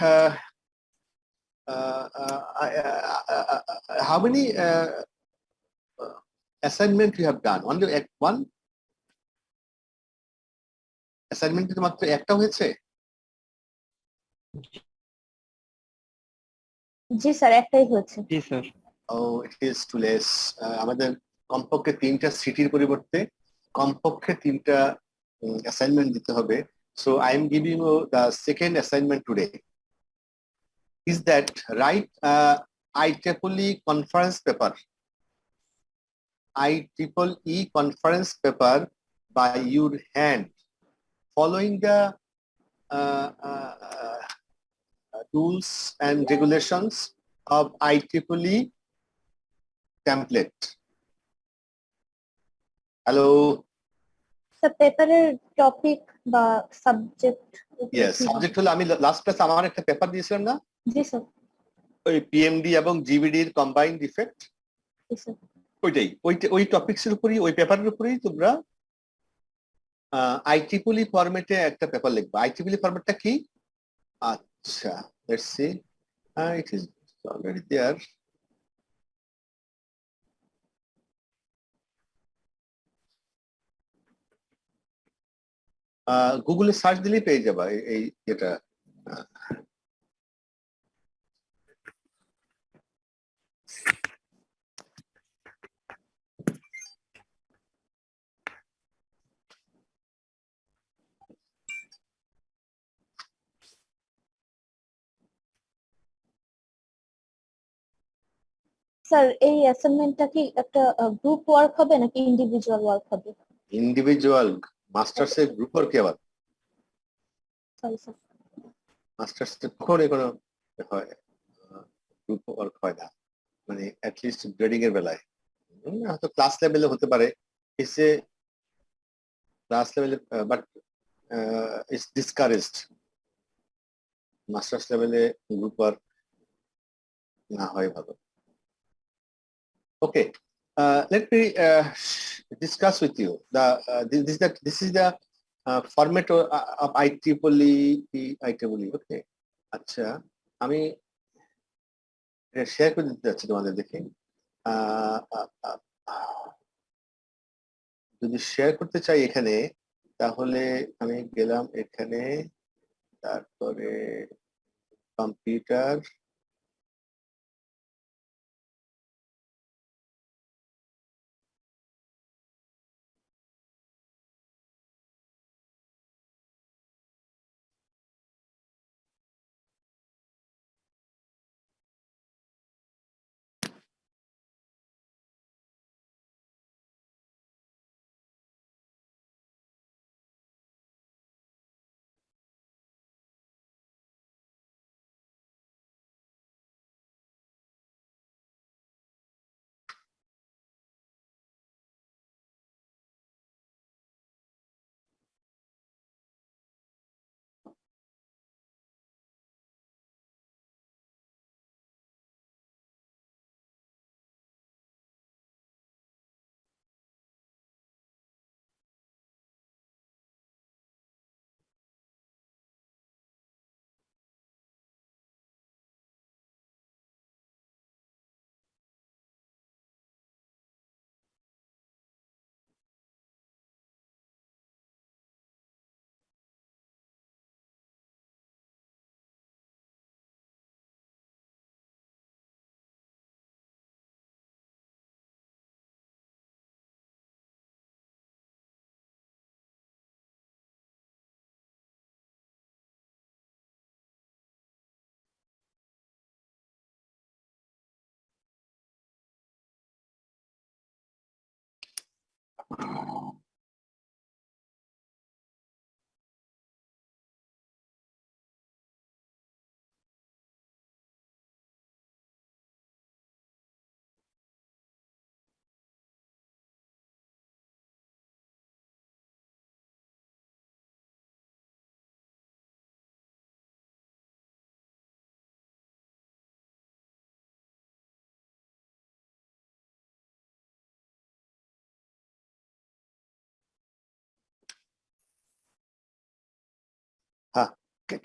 uh, how many assignment you have done? Only one assignment মাত্র একটা হয়েছে? জি sir, একটাই হয়েছে। জি sir. Oh, it is too less. আমাদের কমপক্ষে 3টা সিটির পরিবর্তে কমপক্ষে 3টা অ্যাসাইনমেন্ট দিতে হবে। So I am giving you the second assignment today. Is that write IEEE conference paper. IEEE conference paper by your hand, following the rules and regulations of IEEE template. Hello. Sir পেপারের topic বা subject? Yes, subject হলো আমি last ক্লাসে আমার একটা paper দিয়েছিলাম না? জি sir. ওই পিএমডি এবং জিবিডি এর কম্বাইন্ড ইফেক্ট। জি স্যার। ওই টপিকসের উপরই, ওই পেপারের উপরেই তোমরা IEEE ফরম্যাটে একটা পেপার লিখবা। IEEE ফরম্যাটটা কি? আচ্ছা, let's see. It is already there. গুগলে সার্চ দিলেই পেয়ে যাবা এই এটা। স্যার এই অ্যাসাইনমেন্টটা কি একটা গ্রুপ ওয়ার্ক হবে নাকি ইন্ডিভিজুয়াল ওয়ার্ক হবে? ইন্ডিভিজুয়াল। মাস্টার্স এর গ্রুপ ওয়ার্ক কি আবার? Sorry sir. মাস্টার্স এর কোন হয় গ্রুপ ওয়ার্ক হয় না, মানে অ্যাটলিস্ট গ্রেডিং এর বেলায়। হয়তো ক্লাস লেভেলে হতে পারে, এসে ক্লাস লেভেলে, বাট ইটস ডিসকারেজড মাস্টার্স লেভেলে গ্রুপ ওয়ার্ক না হয় ভালো। Okay, let me discuss with you this is the format of IEEE. Okay, আচ্ছা আমি শেয়ার করে দিতে যাচ্ছি তোমাদের দেখে। যদি শেয়ার করতে চাই এখানে, তাহলে আমি গেলাম এখানে, তারপরে computer,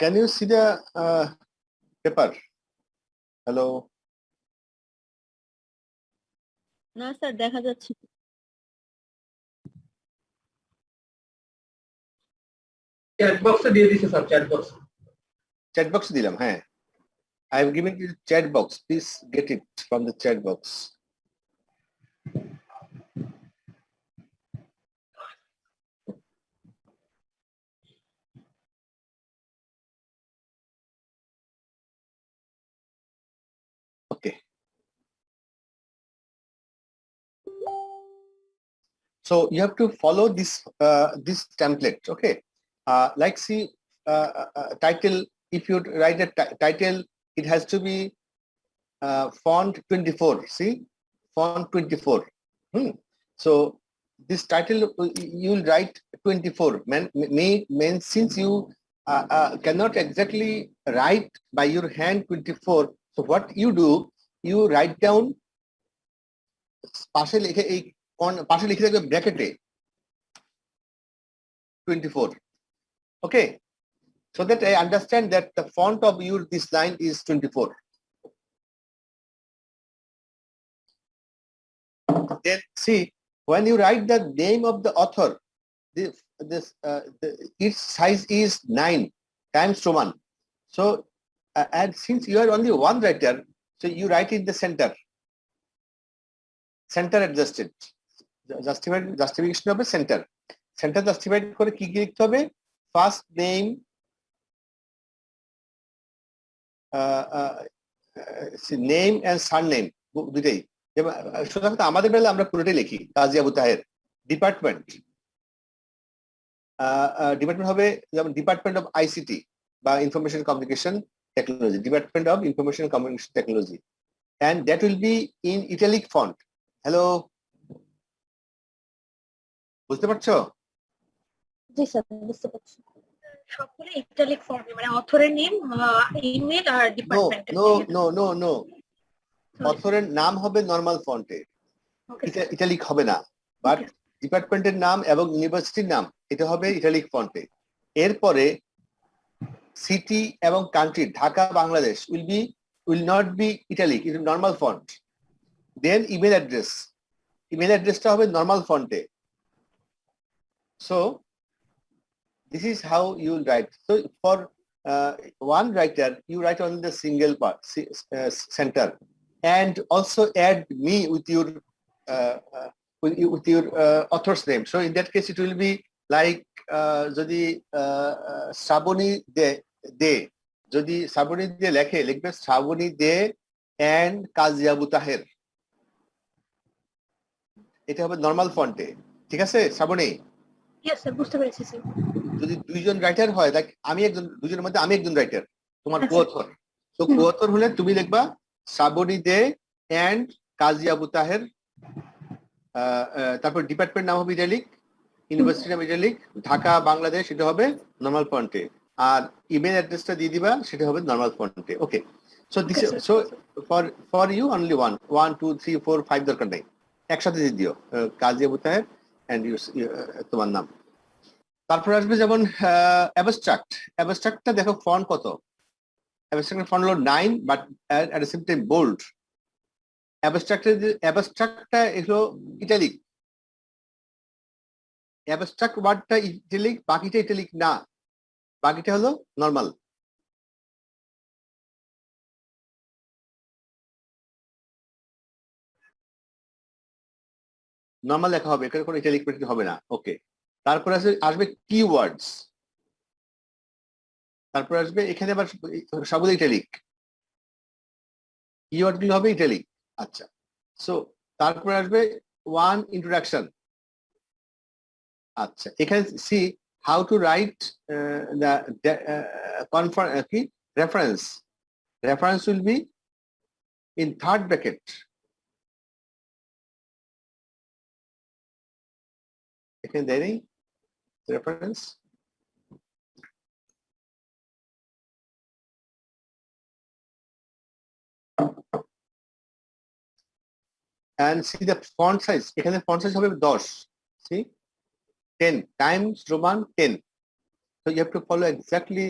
can you see the paper hello না স্যার দেখা যাচ্ছে না। চ্যাট বক্সে দিয়ে দিছে sir, chat box. Chat box দিলাম হ্যাঁ I have given you chat box. Please get it from the chat box. Okay. So you have to follow this template. Okay. Like see title. If you write a title, it has to be font 24. See font 24. So this title you will write 24. Means since you cannot exactly write by your hand 24. So what you do, you write down পাশে লিখে এই পাশে লিখে রাখবে ব্র্যাকেটে 24. Okay, so that I understand that the font of your this line is 24. Then see when you write the name of the author, its size is 9 times Roman. So and since you are only one writer, so you write in the center adjusted justification হবে center justified করে কি লিখতে হবে first name name and surname দুটেই সাধারণত আমাদের বেলা আমরা পুরোটাই লিখি কাজী আবু তাহের ডিপার্টমেন্ট হবে যেমন ডিপার্টমেন্ট অফ আইসিটি বা information communication technology department of information communication technology and that will be in italic font. Hello, বুঝতে পারছো? জি স্যার বুঝতে পারছি। সবগুলো ইটালিক ফর্মে, মানে অথরের নেম, ইমেল আর ডিপার্টমেন্ট। নো অথরের নাম হবে নরমাল ফন্টে, ইটালিক হবে না, বাট ডিপার্টমেন্টের নাম এবং ইউনিভার্সিটির নাম এটা হবে ইটালিক ফন্টে। এরপরে সিটি এবং country Dhaka Bangladesh will not be italic, it is normal font. Then email address টা হবে normal font A. So this is how you will write. So for one writer you write only the single part center and also add me with your author's name. So in that case it will be like যদি শ্রাবণী দে যদি শ্রাবণী দে লিখবে Shrabani they end কাজী আবু তাহের, এটা হবে normal ফন্টে। ঠিক আছে Shrabani? Yes sir, বুঝতে পেরেছি sir. যদি দুইজন রাইটার হয়, লাইক আমি একজন, দুজনের মধ্যে আমি একজন রাইটার, তোমার কোঅথর, তো কোঅথর হলে তুমি লিখবা শ্রাবণী দে এন্ড কাজী আবু তাহের, তারপর ডিপার্টমেন্ট নাম হবে ইটালিক, ইউনিভার্সিটি নাম ইটালিক, ঢাকা বাংলাদেশ এটা হবে নরমাল ফন্টে, আর ইমেল অ্যাড্রেসটা দিয়ে দিবা সেটা হবে নরমাল ফন্টে। Okay, so this so for you only 1 2 3 4 5 দরকার নাই, একসাথে দিয়ে দিও কাজী আবু তাহের এন্ড তোমার নাম। তারপর আসবে যেমন অ্যাবস্ট্রাক্টটা দেখো ফন্ট কত, অ্যাবস্ট্রাক্টের ফন্ট হলো 9 but at the same time bold. অ্যাবস্ট্রাক্টটা হলো ইটালিক, অ্যাবস্ট্রাক্ট ওয়ার্ডটা ইটালিক, বাকিটা ইটালিক না, বাকিটা হলো নরমাল। নরমাল লেখা হবে, এখানে কোনো ইটালিক হবে না। ওকে, তারপর আসবে কিওয়ার্ডস, তারপর আসবে এখানে আবার সবগুলো ইটালিক, কিওয়ার্ড গুলো হবে ইটালিক। আচ্ছা, সো তারপর আসবে ওয়ান ইন্ট্রোডাকশন। আচ্ছা, এখানে সি হাউ টু রাইট কি reference will be in third bracket. এখানে দেয় নেই reference, and see the font size, এখানে font size হবে 10, see 10 times Roman 10, so you have to follow exactly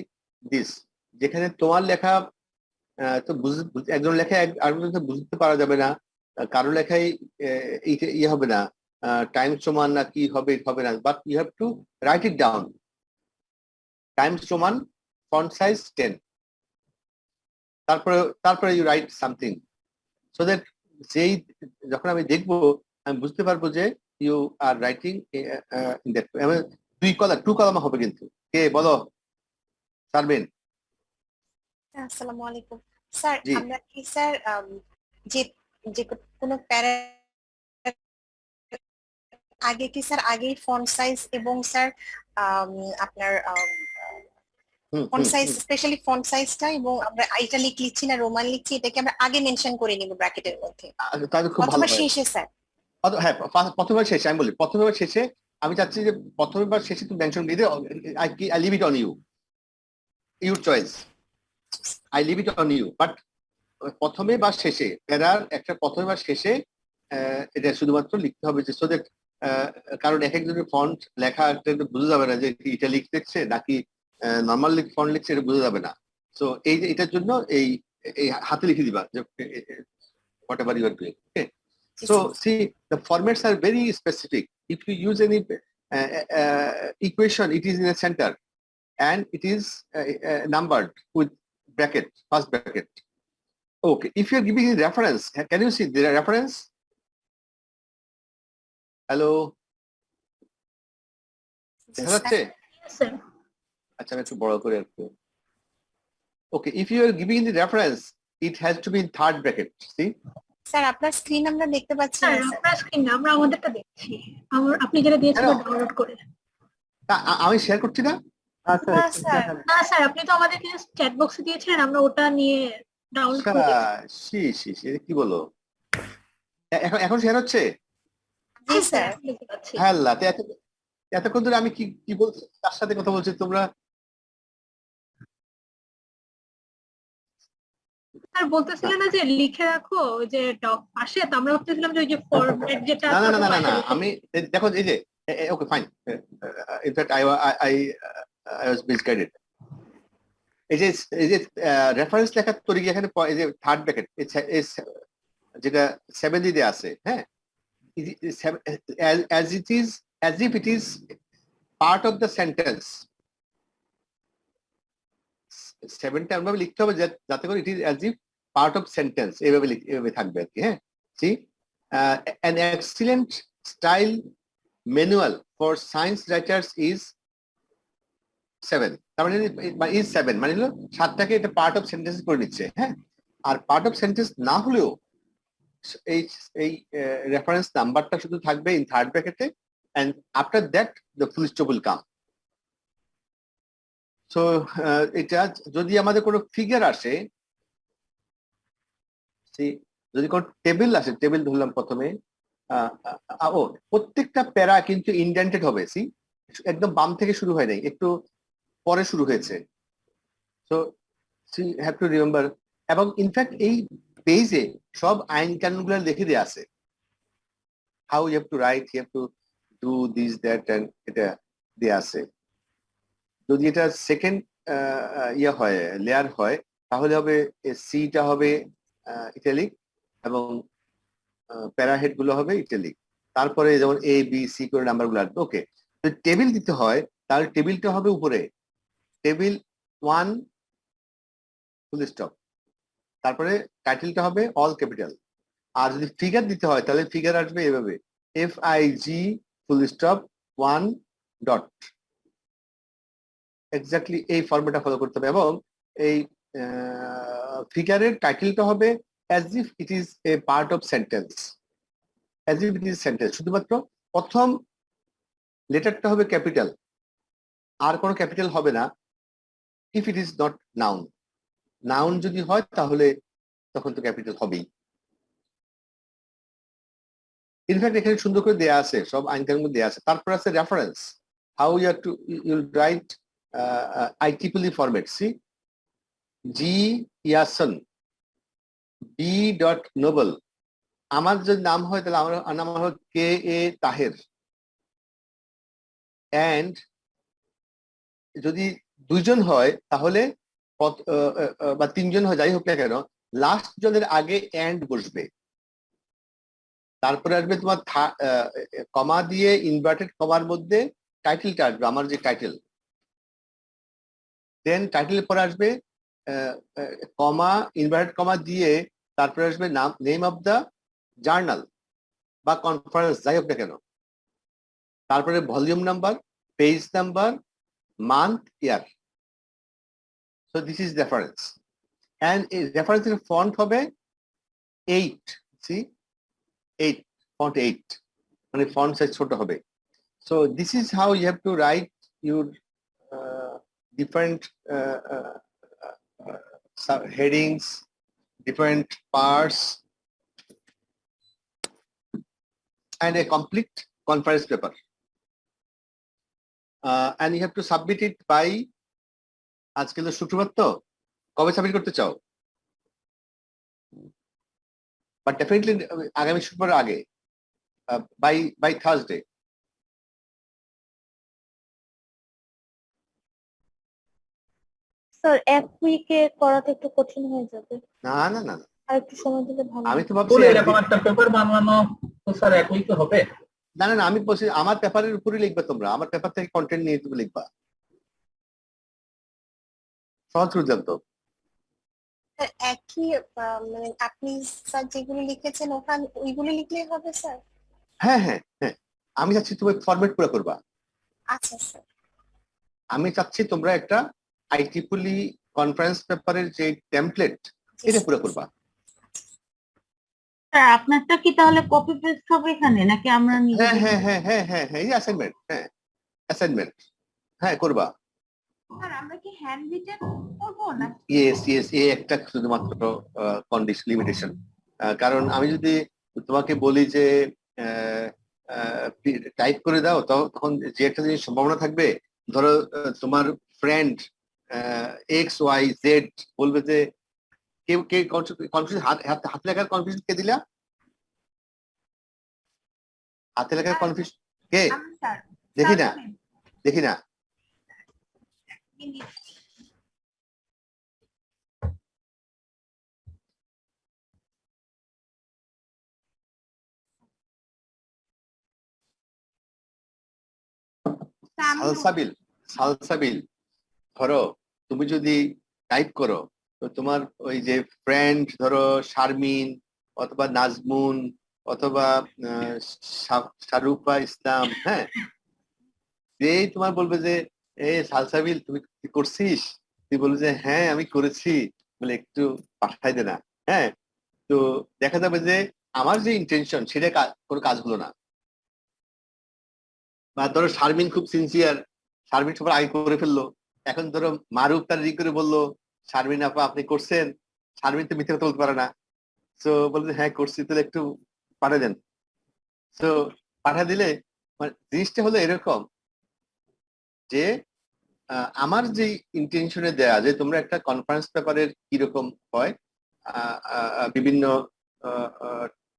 this, যেখানে তোমার লেখা তো একজন লেখায় আরেকজন বুঝতে পারা যাবে না, কারো লেখায় ইয়ে হবে না, টাইম সমান না কি হবে হবে না, but you have to write it down. Time সমান ফন্ট সাইজ 10, তারপরে তারপরে you write something, so that যেই যখন আমি দেখবো আমি বুঝতে পারবো যে you are writing in that. Two column হবে কিন্তু। কে বলো? সারবেন? আসসালামু আলাইকুম স্যার। জি। আমরা কি স্যার যে যে কোনো প্যারা আগে কি স্যার আগেই ফন্ট সাইজ এবং স্যার আপনার ফন্ট সাইজ স্পেশালি ফন্ট সাইজটা এবং আমরা ইটালিক লিখছি না রোমান লিখছি এটাকে আমরা আগে মেনশন করে নিব ব্র্যাকেটের মধ্যে তাহলে খুব ভালো অথবা হয়। শেষে স্যার? হ্যাঁ, প্রথমবার শেষে আমি বলি, প্রথমবার শেষে আমি চাচ্ছি যে প্রথমবার শেষে তুমি মেনশন দিয়ে I leave it on you, your choice, I leave it on you. But প্রথমে বা শেষে প্যারার একটা প্রথমে বা শেষে এটা শুধুমাত্র লিখতে হবে, যে সো দ্যাট কারণ এক একজনের ফন্ট লেখা বোঝা যাবে না যে ইটালিক লিখছে নাকি নর্মাল ফন্ট লিখছে, এটা বোঝা যাবে না। সো এই যে এটার জন্য এই এই হাতে লিখে দিবা যে whatever you are doing. Okay, so see the formats are very specific. If you use any equation, it is in a center and it is numbered with bracket, first bracket. Okay, if you are giving a reference, can you see the reference? Hello, দেখা যাচ্ছে? Yes, sir. আচ্ছা আমি একটু বড় করে একটু। Okay, if you are giving the reference, it has to be in third bracket. See? Sir আপনার screen আমরা দেখতে পাচ্ছি স্যার না স্যার। আপনার স্ক্রিন আমরা আমাদেরটা দেখছি, আপনি যেটা দিয়েছেন Hello? ডাউনলোড করে। আমি শেয়ার করছি না? না স্যার না স্যার, আপনি তো আমাদেরকে চ্যাট বক্সে দিয়েছিলেন, আমরা ওটা নিয়ে ডাউনলোড করে দেখছি। এটা কি বলো? এখন এখন শেয়ার হচ্ছে? জি স্যার। এখন দেখতে পাচ্ছি। হ্যাঁ আল্লাহ, তো এতক্ষণ ধরে আমি কি কি বলছি, তার সাথে কথা বলছি তোমরা? স্যার বলতেছিলেন না যে লিখে রাখো ওই যে ডক পাশে, তো আমরা ভাবতেছিলাম যে ওই যে ফরম্যাট যেটা না না না না না না, পাশে লিখে- আমি দেখো এই যে okay fine, in fact I I I was misguided. এই যে রেফারেন্স লেখার তরিকা এখানে এই যে থার্ড ব্র্যাকেট যেটা 7 দিয়ে আছে, হ্যাঁ, as it is, as if it is part of the sentence, 7টা এমন ভাবে লিখতে হবে যাতে করে it is as if part of sentence, এভাবে থাকবে আর কি। হ্যাঁ, C an excellent style manual for science writers is 7, তার মানে is 7 মানে হলো 7টাকে এটা পার্ট অফ সেন্টেন্স করে নিচ্ছে। হ্যাঁ, আর পার্ট অফ সেন্টেন্স না হলেও এই এই রেফারেন্স নাম্বারটা শুধু থাকবে ইন থার্ড ব্র্যাকেটে, and after that the full stop will come. So এটা যদি আমাদের কোনো ফিগার আসে, যদি কোনো টেবিল আসে, টেবিল ধরলাম প্রথমে, ও প্রত্যেকটা প্যারা কিন্তু ইনডেন্টেড হবে। সি একদম বাম থেকে শুরু হয় নাই, একটু পরে শুরু হয়েছে। So see have to remember, এবং ইনফ্যাক্ট এই পেজে সব আইন কানুনগুলো লিখে দেওয়া আছে, how you have to write, you have to do this that, and এটা দেওয়া আছে। যদি এটা সেকেন্ড ইয়ে হয়, লেয়ার হয়, তাহলে হবে সিটা হবে ইটালিক এবং প্যারাহেড গুলো হবে ইটালিক, তারপরে যেমন এ বি সি করে নাম্বার গুলো আসবে। ওকে, যদি টেবিল দিতে হয় তাহলে টেবিলটা হবে উপরে, টেবিল 1 ফুল স্টপ, তারপরে টাইটেলটা হবে অল ক্যাপিটাল। আর যদি ফিগার দিতে হয় তাহলে ফিগার আসবে এভাবে, FIG full stop 1 dot. Exactly এই ফর্মেটটা ফলো করতে হবে, এবং এই ফিগারের টাইটেলটা হবে as if it is a part of sentence, as if it is sentence, শুধুমাত্র প্রথম লেটারটা হবে ক্যাপিটাল, আর কোনো ক্যাপিটাল হবে না if it is not noun. Noun যদি হয় তাহলে তখন তো ক্যাপিটাল হবেই। ইনফ্যাক্ট এখানে সুন্দর করে দেয়া আছে, সব আইন কানুন দেয়া আছে। তারপর আছে reference, how you have to will write IEEE format. C G Yason B dot Noble, আমার যদি নাম হয় তাহলে আমার নাম হবে KA তাহের, অ্যান্ড যদি দুইজন হয় তাহলে বা তিনজন হয় যাই হোক না কেন, লাস্ট জনের আগে এন্ড বসবে, তারপরে আসবে তোমার কমা দিয়ে ইনভার্টেড কমার মধ্যে টাইটেলটা আসবে, আমার যে টাইটেল, দেন টাইটেলের পরে আসবে কমা ইনভার্টেড কমা দিয়ে তারপরে আসবে নেম অফ দা জার্নাল বা কনফারেন্স যাই হোক না কেন, তারপরে volume number, page number, month, year. So this is reference, and এই রেফারেন্সের ফন্ট হবে 8, সি 8, ফন্ট 8, মানে ফন্ট সাইজ ছোট হবে। So this is how you have to write your different headings, different parts, and a complete conference paper. And you have to submit it by, আজকে তো শুক্রবার, তো কবে সাবমিট করতে চাও? বাট ডেফিনেটলি আগামী শুক্রবার আগে, বাই থার্সডে। স্যার এক উইকে করাটা একটু কঠিন হয়ে যাবে, না না না না, আর একটু সময় দিলে ভালো আমি হয়। তো ভাবছি বলে এরকম একটা পেপার বানানো তো স্যার এক উইকে হবে? না না না, আমি বলছি আমার পেপারের উপরই লিখবে তোমরা, আমার পেপার থেকে কন্টেন্ট নিয়ে তুমি লিখবা, সহজ করে দিলাম তো। স্যার একই মানে আপনি স্যার যেগুলো লিখেছেন ওখানে ওইগুলো লিখলেই হবে স্যার? হ্যাঁ হ্যাঁ হ্যাঁ, আমি চাচ্ছি তুমি ফরম্যাট পুরো করবা। আচ্ছা স্যার। আমি চাচ্ছি তোমরা একটা IEEE কনফারেন্স পেপারের যে টেমপ্লেট, এটা পুরো করবা। স্যার আপনারটা কি তাহলে কপি পেস্ট হবে এখানে, নাকি আমরা নিজে? হ্যাঁ হ্যাঁ হ্যাঁ হ্যাঁ হ্যাঁ হ্যাঁ, এই অ্যাসাইনমেন্ট, হ্যাঁ অ্যাসাইনমেন্ট, হ্যাঁ করবা। স্যার আমরা কি হ্যান্ড রিটেন করব না? ইয়েস ইয়েস, এই একটা শুধুমাত্র কন্ডিশন, লিমিটেশন। কারণ আমি যদি তোমাকে বলি যে টাইপ করে দাও, তখন যে একটা জিনিস সম্ভাবনা থাকবে, ধরো তোমার ফ্রেন্ড XYZ বলবে যে কেউ কে কনফিউশন, হাতে লেখার কনফিউশন কে দিলা? হাতে লেখার কনফিউশন কে? আমি স্যার দেখি না, দেখি না। সালসাবিল, সালসাবিল, ধরো তুমি যদি টাইপ করো, তো তোমার ওই যে ফ্রেন্ড, ধরো শারমিন অথবা নাজমুন অথবা শারুফা ইসলাম, হ্যাঁ, যেই তোমার বলবে যে সালসাবিল তুমি কি করছিস, তুই বলবে যে হ্যাঁ আমি করেছি, বলে একটু পাঠাই দে না, হ্যাঁ, তো দেখা যাবে যে আমার যে ইন্টেনশন সেটা কোনো কাজ হলো না। বা ধরো শারমিন খুব সিনসিয়ার, শারমিন সবার আগে করে ফেললো, এখন ধরো মারুফ তার রিং করে বললো শারমিন আপা আপনি করছেন, শারমিন তো মিথ্যে কথা বলতে পারে না, তো বলছে হ্যাঁ করছি, তাহলে একটু পাঠিয়ে দেন। তো পাঠিয়ে দিলে মানে জিনিসটা হলো এরকম যে আমার যে ইন্টেনশনে দেয়া যে তোমরা একটা কনফারেন্স পেপারের কিরকম হয়, বিভিন্ন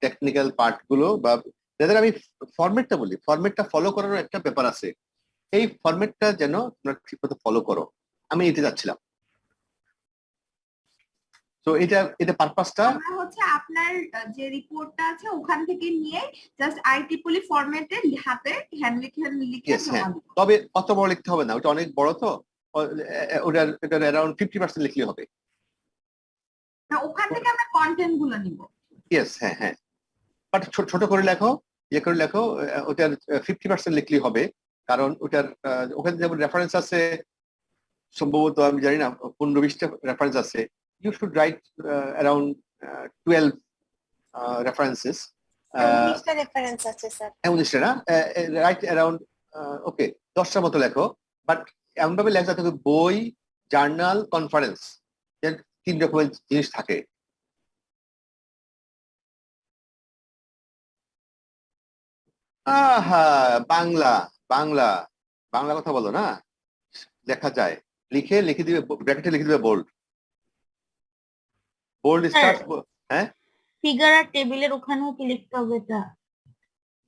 টেকনিক্যাল পার্ট গুলো, বা যাদের আমি ফরম্যাটটা বলি, ফরম্যাটটা ফলো করার একটা ব্যাপার আছে, এই ফরম্যাটটা যেন তোমরা ঠিকমতো ফলো করো, আমি এতে যাচ্ছিলাম। তো এটা পারপাসটা আমরা হচ্ছে আপনার যে রিপোর্টটা আছে ওখান থেকে নিয়ে জাস্ট IEEE ফরম্যাটে হাতে হ্যান্ড লিখে হ্যাঁ, জমা দিব। তবে অত বড় লিখতে হবে না, ওটা অনেক বড়, তো ওটার অ্যারাউন্ড 50% লিখলে হবে। না ওখান থেকে আমরা কন্টেন্ট গুলো নিব। ইয়েস, হ্যাঁ হ্যাঁ, বাট ছোট করে লেখো, ইয়ে করে লেখো, ওটার 50% লিখলেই হবে, কারণ ওটার ওখানে যেমন রেফারেন্স আছে সম্ভবত, আমি জানি না, 15-20টা রেফারেন্স আছে, you should write around 12 references. 19টা রেফারেন্স আছে স্যার। 19টা না, রাইট অ্যারাউন্ড, ওকে 10টার মতো লেখো, বাট এমন ভাবে লেখা থাকে বই, জার্নাল, কনফারেন্স, 3 রকমের জিনিস থাকে। আহা, বাংলা, বাংলা, বাংলা কথা বলো না, লেখা যায়, লিখে দিবে, ব্র্যাকেটে লিখে দিবে বোল্ড, বোল্ড স্টার্ট, হ্যাঁ ফিগার আর টেবিলের ওখানেও কি লিখতে হবে এটা?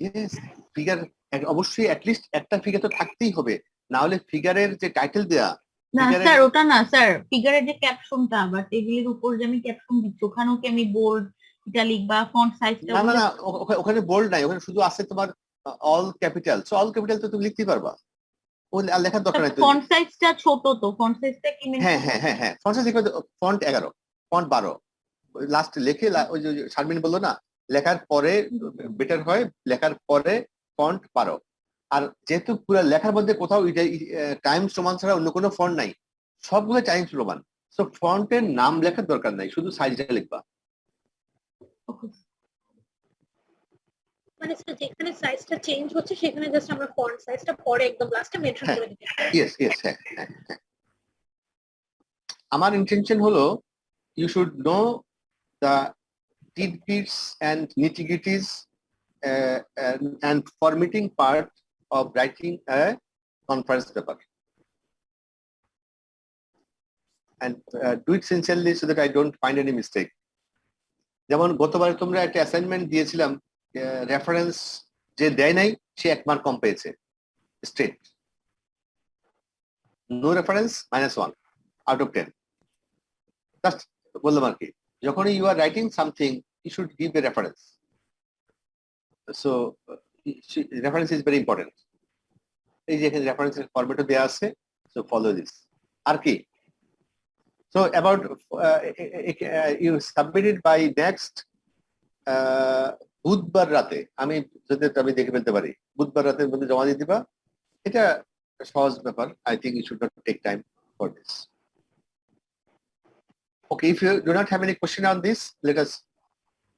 ইয়েস, ফিগার অবশ্যই অ্যাটলিস্ট একটা ফিগার তো থাকতেই হবে, না হলে ফিগারের যে টাইটেল দেয়া, না Figure-এ- স্যার ওটা না স্যার, ফিগারের যে ক্যাপশনটা বা টেবিলের উপর যে আমি ক্যাপশন দিচ্ছি ওখানেও কি আমি বোল্ড ইটালিক বা ফন্ট সাইজটা না না না ওখানে বোল্ড নাই, ওখানে শুধু আছে তোমার all capital. So all capital তো তুমি লিখতেই পারবা, ও আর লেখার দরকার নাই তো। ফন্ট সাইজটা ছোট, তো ফন্ট সাইজটা কি হ্যাঁ মেনশন? হ্যাঁ হ্যাঁ হ্যাঁ, font size font 11, font 12 last লিখে ওই যে শারমিন বললো না, লেখার পরে বেটার হয় লেখার পরে ফন্ট 12। আর যেহেতু পুরো লেখার মধ্যে কোথাও টাইমস রোমান ছাড়া অন্য কোনো ফন্ট নাই, সবগুলো টাইমস রোমান, সো ফন্টের নাম লেখার দরকার নাই, শুধু সাইজটা লিখবা। মানে স্যার যেখানে সাইজটা চেঞ্জ হচ্ছে সেখানে জাস্ট আমরা ফন্ট সাইজটা পরে একদম লাস্টে মেনশন হ্যাঁ। করে দিতে ইয়েস ইয়েস, হ্যাঁ হ্যাঁ হ্যাঁ। আমার ইন্টেনশন হলো you should know the tidbits and nitty-gritties and formatting part of writing a conference paper, and do it sincerely so that I don't find any mistake. যেমন গতবারে তোমরা একটা অ্যাসাইনমেন্ট দিয়েছিলাম, রেফারেন্স যে দেয় নাই সে 1 মার্ক কম পেয়েছে, straight. No reference -1 out of 10। Just বললাম আর কি, যখন you are writing something you should give a reference. So reference is very important. এই যে এখানে রেফারেন্সের ফরম্যাটও দেওয়া আছে, সো ফলো দিস। আর কি, so about you submitted by next বুধবার রাতে, আমি যদি আমি দেখে ফেলতে পারি বুধবার রাতের মধ্যে জমা দিয়ে দিবা। এটা সহজ ব্যাপার, I think you should not take time for this. Okay, if you do not have any question on this, let us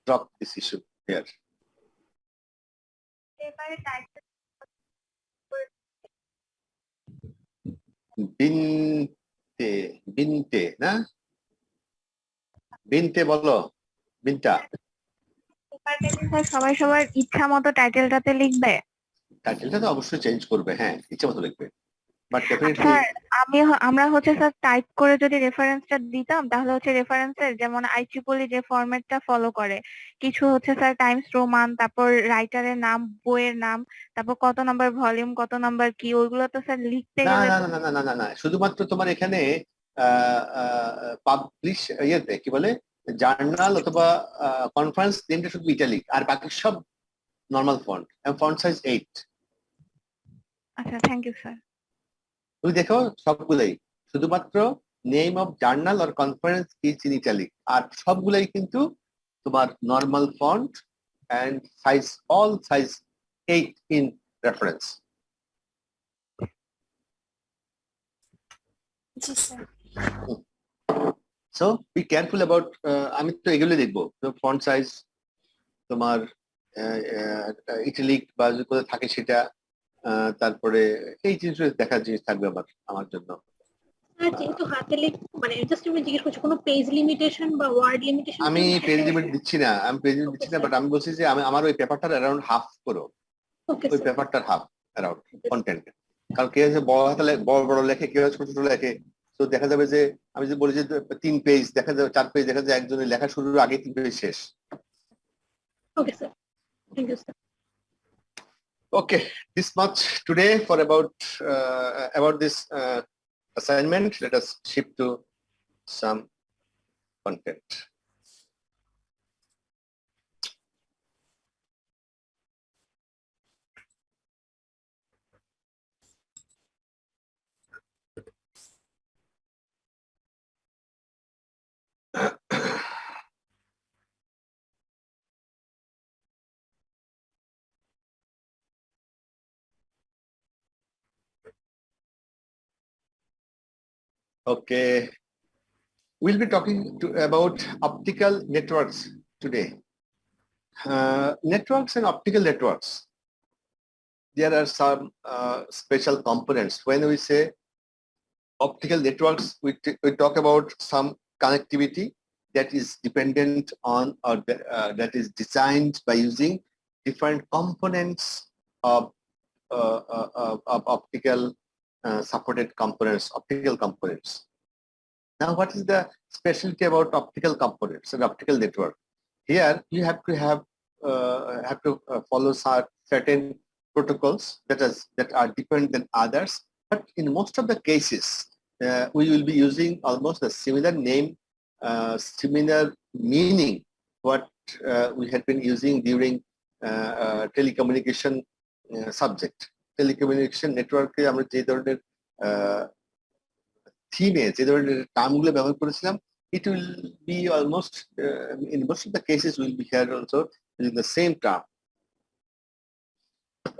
drop this issue here. বিনতে, বিনতে না, বিনতে বলো, বিনটা। সবাই সবার ইচ্ছা মতো টাইটেলটাতে লিখবে। টাইটেলটা তো অবশ্যই চেঞ্জ করবে, হ্যাঁ ইচ্ছা মতো লিখবে, বাট ডেফিনেটলি স্যার আমরা হচ্ছে স্যার টাইপ করে যদি রেফারেন্সটা দিতাম তাহলে হচ্ছে রেফারেন্সের যেমন IEEE যে ফরম্যাটটা ফলো করে, কিছু হচ্ছে স্যার টাইমস রোমান, তারপর রাইটারের নাম, বইয়ের নাম, তারপর কত নাম্বার ভলিউম, কত নাম্বার কি, ওইগুলো তো স্যার লিখতে না গেলে না না না না না না, শুধুমাত্র তোমার এখানে পাবলিশ ইয়েতে কি বলে জার্নাল অথবা কনফারেন্স নেমটা শুধু ইটালিক, আর বাকি সব নর্মাল ফন্ট, ফন্ট সাইজ 8। আচ্ছা, থ্যাংক ইউ স্যার। তুমি দেখো সবগুলাই শুধুমাত্র নেম অফ জার্নাল আর কনফারেন্স ইজ ইন ইটালিক, আর সবগুলাই কিন্তু তোমার normal font and size, all size 8 in reference. জি sir. So be careful about আমি তো এগুলো দেখবো, ফন্ট সাইজ তোমার ইটালিক বা কোথায় থাকে সেটা, তারপরে এই জিনিসগুলো দেখার জিনিস থাকবে আমার জন্য। আর যেহেতু হাতে লেখ মানে জাস্ট আমি জিজ্ঞেস করছি কোনো পেজ লিমিটেশন বা ওয়ার্ড লিমিটেশন? আমি পেজ লিমিট দিচ্ছি না, বাট আমি বলছি যে আমার ওই পেপারটার অ্যারাউন্ড হাফ করো, ওই পেপারটার হাফ অ্যারাউন্ড কন্টেন্ট। কারণ কেউ হচ্ছে বড় হাতে বড় বড় লেখে, কেউ ছোট ছোট লেখে, তো দেখা যাবে যে আমি যদি বলি যে 3 পেজ, দেখা যাবে 4 পেজ, দেখা যায় একজনের লেখা শুরুর আগে 3 পেজ শেষ। Okay sir, thank you sir. Okay, this much today for about this assignment. Let us shift to some content. Okay, we'll be talking about optical networks today. Networks and optical networks. There are some special components. When we say optical networks, we talk about some connectivity that is dependent on or that is designed by using different components of optical supported components, optical components. Now, what is the specialty about optical components and optical network? Here, you have to follow certain protocols that are different than others. But in most of the cases, we will be using almost a similar name, similar meaning what we had been using during telecommunication subject. Telecommunication network এ আমরা যে ধরনের থিমে যে ধরনের টার্মগুলো ব্যবহার করেছিলাম, it will be almost in most of the cases will be here also using the same term.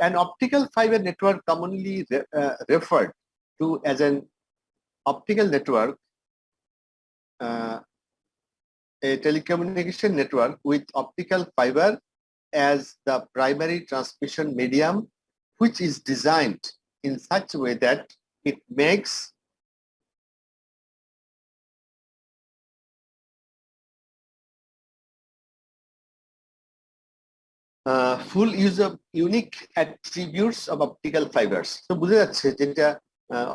An optical fiber network commonly referred to as an optical network, a telecommunication network with optical fiber as the primary transmission medium, which is designed in such a way that it makes full use of unique attributes of optical fibers. So বুঝা যাচ্ছে যেটা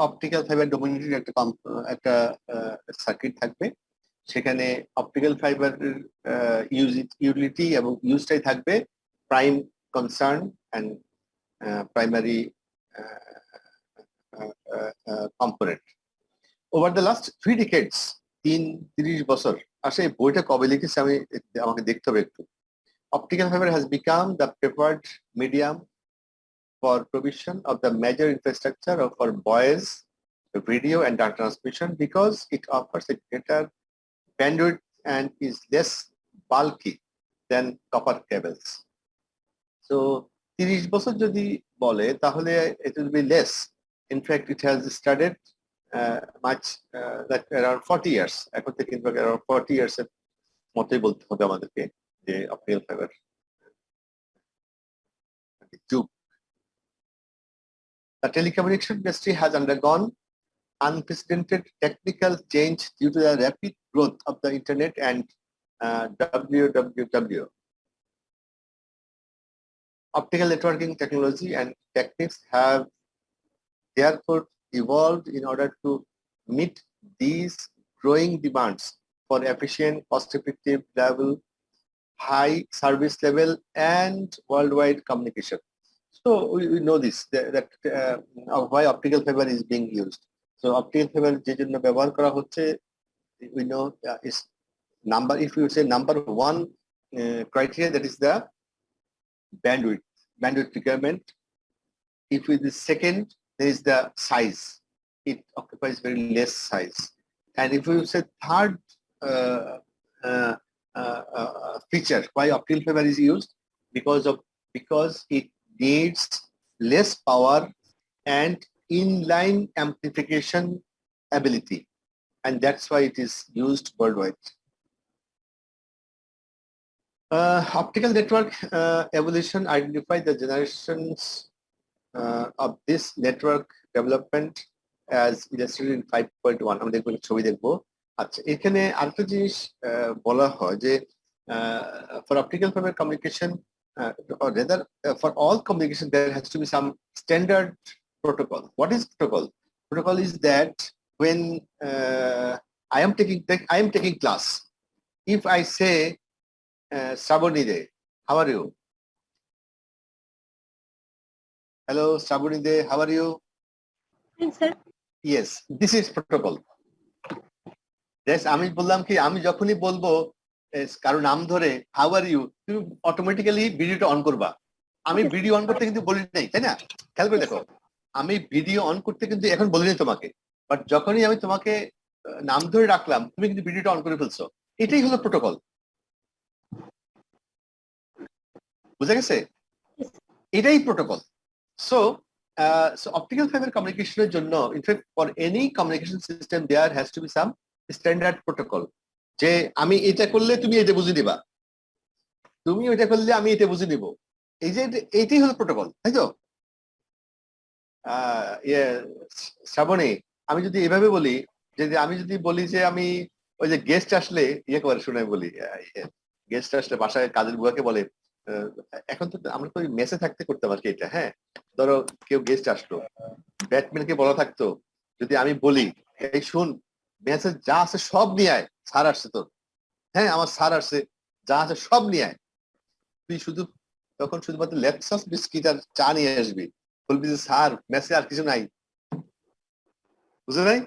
optical fibre dominated একটা circuit থাকবে, সেখানে optical fibre utility এবং ইউজটাই থাকবে prime concern and primary component. Over the last 3 decades, 30 বছর, আসলে এই বইটা কবে লিখেছে আমাকে দেখতে হবে একটু। Optical fiber has become the preferred medium for provision of the major infrastructure for voice, video, and data transmission because it offers a greater bandwidth and is less bulky than copper cables. So 30 বছর যদি বলে তাহলে it will be less. In fact, it has started much like around 40 years. এখন থেকে around 40 years এর মতোই বলতে হবে আমাদেরকে যে অপটিক্যাল ফাইবার যুগ। The telecommunication industry has undergone unprecedented technical change due to the rapid growth of the internet and WWW. Optical networking technology and techniques have therefore evolved in order to meet these growing demands for efficient, cost-effective, reliable, high service level, and worldwide communication. So we know this that why optical fiber is being used. So optical fiber যে জন্য ব্যবহার করা হচ্ছে, we know is number. If you say number one criteria, that is the bandwidth requirement. If it is second, there is the size. It occupies very less size. And if you say third feature why optical fiber is used, because it needs less power and inline amplification ability, and that's why it is used worldwide. Optical network evolution identified the generations of this network development as illustrated in 5.1. আমরা দেখব ছবি দেখব। আচ্ছা, এখানে আরেকটা জিনিস বলা হয় যে for optical fiber communication or rather for all communication there has to be some standard protocol. What is protocol? Protocol is that when I am taking class, if I say Shabonide, how are you? Hello Shabonide, how are you? Fine, sir. Yes, this is protocol. Yes, আমি বললাম কি, আমি যখনই বলবো কারো নাম ধরে how are you, তুমি অটোমেটিক্যালি ভিডিওটা অন করবা। আমি ভিডিও অন করতে কিন্তু বলি নাই, তাই না? খেয়াল করে দেখো, আমি ভিডিও অন করতে কিন্তু এখন বলিনি তোমাকে, বাট যখনই আমি তোমাকে নাম ধরে রাখলাম তুমি কিন্তু ভিডিওটা অন করে ফেলছো। এটাই হলো প্রোটোকল, বুঝা গেছে? এটাই প্রোটোকল। সো অপটিক্যাল ফাইবার কমিউনিকেশনের জন্য in fact for any communication system there has to be some standard protocol, যে আমি এটা করলে তুমি এটা বুঝে নিবা, তুমি ওইটা করলে আমি এটা বুঝে নিব। এই যে এইটাই হলো প্রোটোকল, তাই তো? শ্রাবণী, আমি যদি এভাবে বলি, যে আমি যদি বলি যে আমি ওই যে গেস্ট আসলে ইয়ে করে শুনে বলি, গেস্ট আসলে বাসায় কাজের বুয়াকে বলে, এখন তো আমরা তো মেসে থাকতে করতে পারি এটা। হ্যাঁ, ধরো কেউ গেস্ট আসলো, ব্যাটম্যানকে বলা থাকতো, যদি আমি বলি এই শুন মেসে যা আছে সব নিয়ে আয়, স্যার আসছে তোর, হ্যাঁ আমার স্যার আসছে, যা আছে সব নিয়ে আয়, তুই শুধু তখন শুধুমাত্র লেক্সাস বিস্কিট আর চা নিয়ে আসবি, বলবি যে স্যার মেসে আর কিছু নাই, বুঝে নাই?